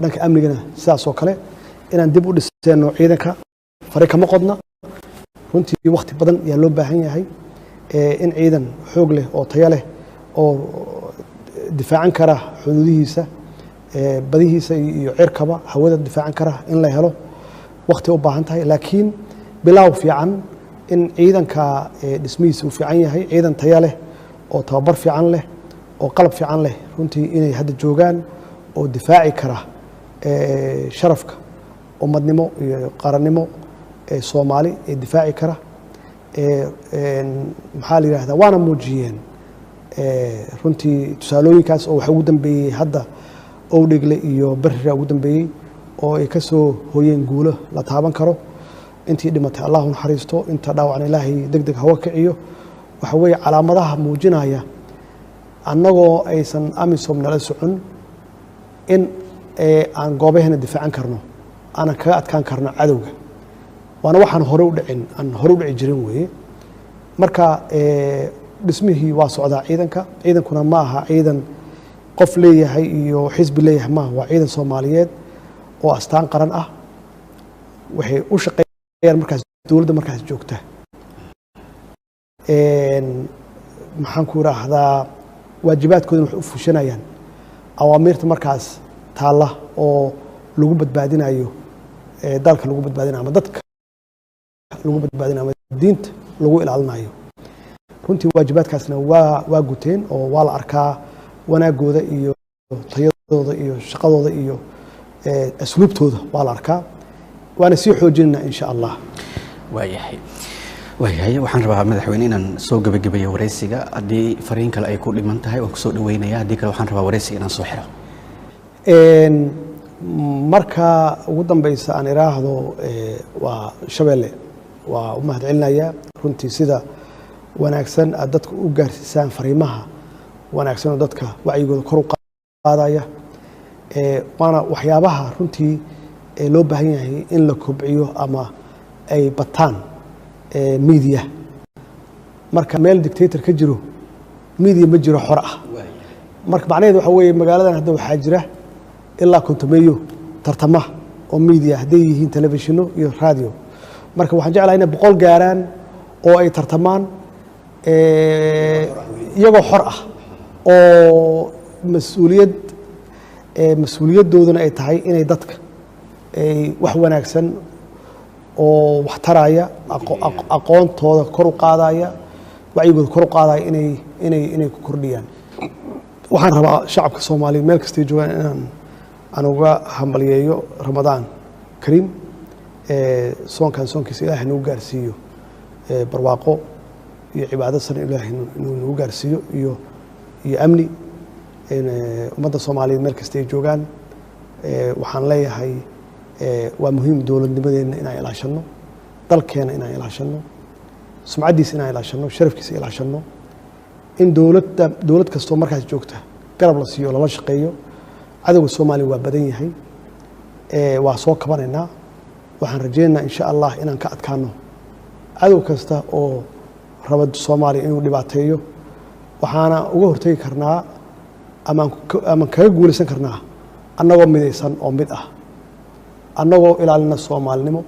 dhanka amnigana sidaas oo kale inaan dib u dhisayno ciidanka fari kama qodna runtii waqti badan ayaa loo baahan yahay in ciidan xoog leh oo tayo leh oo difaacan kara xuduudihiisa badihiisa iyo cirkaba hawada difaacan kara in la helo waqti u baahan tahay laakiin bilaaw fiican in ciidanka dhismihiisa uu fiican yahay ciidan tayo leh oo tababar fiican leh oo qalab fiican leh runtii inay hadda joogaan oo difaaci kara sharafka ummadnimo iyo qarannimo Soomaali ee difaaci kara maxaa la yiraahdaa waana muujiyeen runtii tusaalooyinkaas oo waxa ugu dambeeyay hadda Owdhegle iyo Barra ugu dambeeyay oo ay ka soo hooyeen guulo la taaban karo intii dhimatay Allahu naxariisto inta dhaawacna Ilaahay degdeg hawa kiciyo waxa weeye calaamadaha muujinaya annagoo aysan AMISOM nala socon in aan goobaheena difaacan karno aan kaga adkaan karno cadowga waana waxaan hore u dhicin aan hore u dhici jirin weeye marka dhismihii waa socdaa ciidankuna ma aha ciidan qof leeyahay iyo xisbi leeyahay ma waa ciidan Soomaaliyeed oo astaan qaran ah waxay u shaqeeyaan markaas dawladda markaas joogta maxaan ku raahdaa waajibaadkooda wax u fushanayaan awaamirta markaas taala oo lagu badbaadinayo dalka lagu badbaadinayo ama dadka lagu badbaadinayo diinta lagu ilaalinayo runtii waajibaadkaasna waa guteen oo waa la arkaa wanaagooda iyo tayadooda iyo shaqadooda iyo asluubtooda waa la arkaa waana sii xoojinayna insha Allah waayahay waxaan rabaa madaxweyne inaan soo gabagabeeyo wareysiga haddii fariin kale ay ku dhiman tahay waan kusoo dhaweynaya haddii kale waxaan rabaa wareysiga inaan soo xiro marka ugu dambeysa aan iraahdo waa Shabeelle waa u mahadcelinayaa runtii sida wanaagsan aad dadka u gaarsiisaan fariimaha wanaagsan oo dadka wacyigooda kor u qaadaya waana waxyaabaha runtii loo baahan yahay in la kobciyo ama ay bataan media marka meel dictator ka jiro media ma jiro xor ah marka macnaheedu waxa weeye magaaladan hadda waxaa jira ilaa kontomeeyo tartama oo media hadday yihiin telefishino iyo radio marka waxaan jeclahay inay 100 gaaraan oo ay tartamaan iyagoo xor ah oo mas-uuliyadooduna ay tahay inay dadka wax wanaagsan oo wax taraya aqoontooda kor u qaadaya wacyigooda kor u qaadaya inay ku kordhiyaan waxaan rabaa shacabka Soomaaliyeed meel kasta ay joogaan aan uga hambalyeeyo Ramadaan Kariim soonkiisa Ilaahay nagu gaarsiiyo barwaaqo iyo cibaado san Ilaahay nagu gaarsiiyo iyo amni ummadda Soomaaliyeed meel kasta ay joogaan waxaan leeyahay waa muhiim dowladnimadeena inaan ilaashano dalkeena inaan ilaashano sumcadiisa inaan ilaashano sharafkiisa ilaashano in dowlad kastoo markaas joogta garab la siiyo lala shaqeeyo cadawga Soomaaliya waa badan yahay waa soo kabanaynaa waxaan rajeynaynaa insha Allah inaan ka adkaano cadow kasta oo raba Soomaaliya inuu dhibaateeyo waxaana uga hortagi karnaa ama kaga guulaysan karnaa annagoo midaysan oo mid ah annagoo ilaalina Soomaalinimo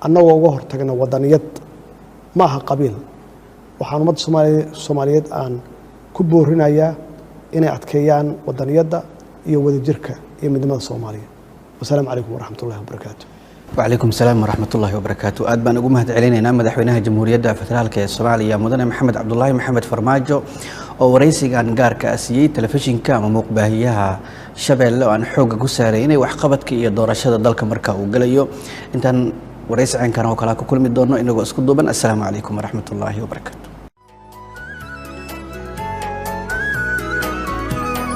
annagoo uga hortagna wadaniyad ma aha qabiil waxaan ummadda Soomaaliyeed aan ku boorinayaa inay adkeeyaan wadaniyadda iyo wadajirka iyo midnimada Soomaaliya wassalaamu calaykum waraxmatullaahi wabarakaatuh وعليكم السلام ورحمة الله وبركاته أدبان أقوم هتعلينا مدحوينها جمهورية فدرالك الصومالية مدن محمد عبد الله محمد فرماجو ورئيسي عن قار كأسيي تلفزيون كام موقبهيها شبل عن حوق قساريني وحقبتك يا دور الشدة ضلك مركا وقليو انت ورئيس عن كان وكلاكو كل مدورنا إنه اسكت دوبا السلام عليكم ورحمة الله وبركاته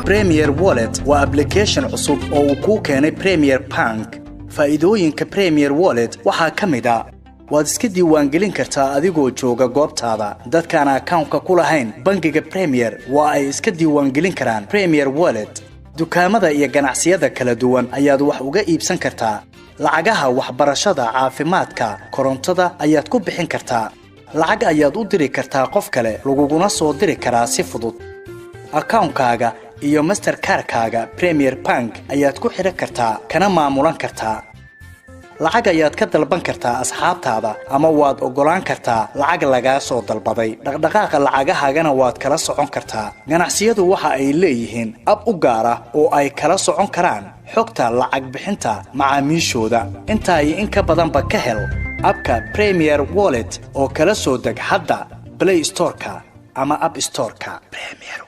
Premier Wallet waa application cusub oo uu ku keenay Premier Bank. Faa'iidooyinka Premier Wallet waxaa ka mid ah waad iska diiwaangelin kartaa adigoo jooga goobtaada. Dadkaan account-ka ku lahayn bangiga Premier waa ay iska diiwaangelin karaan Premier Wallet. Dukaamada iyo ganacsiyada kala duwan ayaad wax uga iibsan kartaa. Lacagaha waxbarashada, caafimaadka, korontada ayaad ku bixin kartaa. Lacag ayaad u diri kartaa qof kale, laguguna soo diri karaa si fudud. Account-kaaga iyo Mastercard-kaaga Premier Bank ayaad ku xiran kartaa kana maamulan kartaa. Lacag ayaad ka dalban kartaa asxaabtaada ama waad ogolaan kartaa lacag laga soo dalbaday. Dhaqdhaqaaqa lacagahaagana waad kala socon kartaa. Ganacsiyadu waxa ay leeyihiin ab u gaar ah oo ay kala socon karaan xogta lacag bixinta macaamiishooda. Intaa iyo in ka badanba ka hel abka Premier Wallet oo kala soo deg hadda Play Store-ka ama App Store-ka. Premier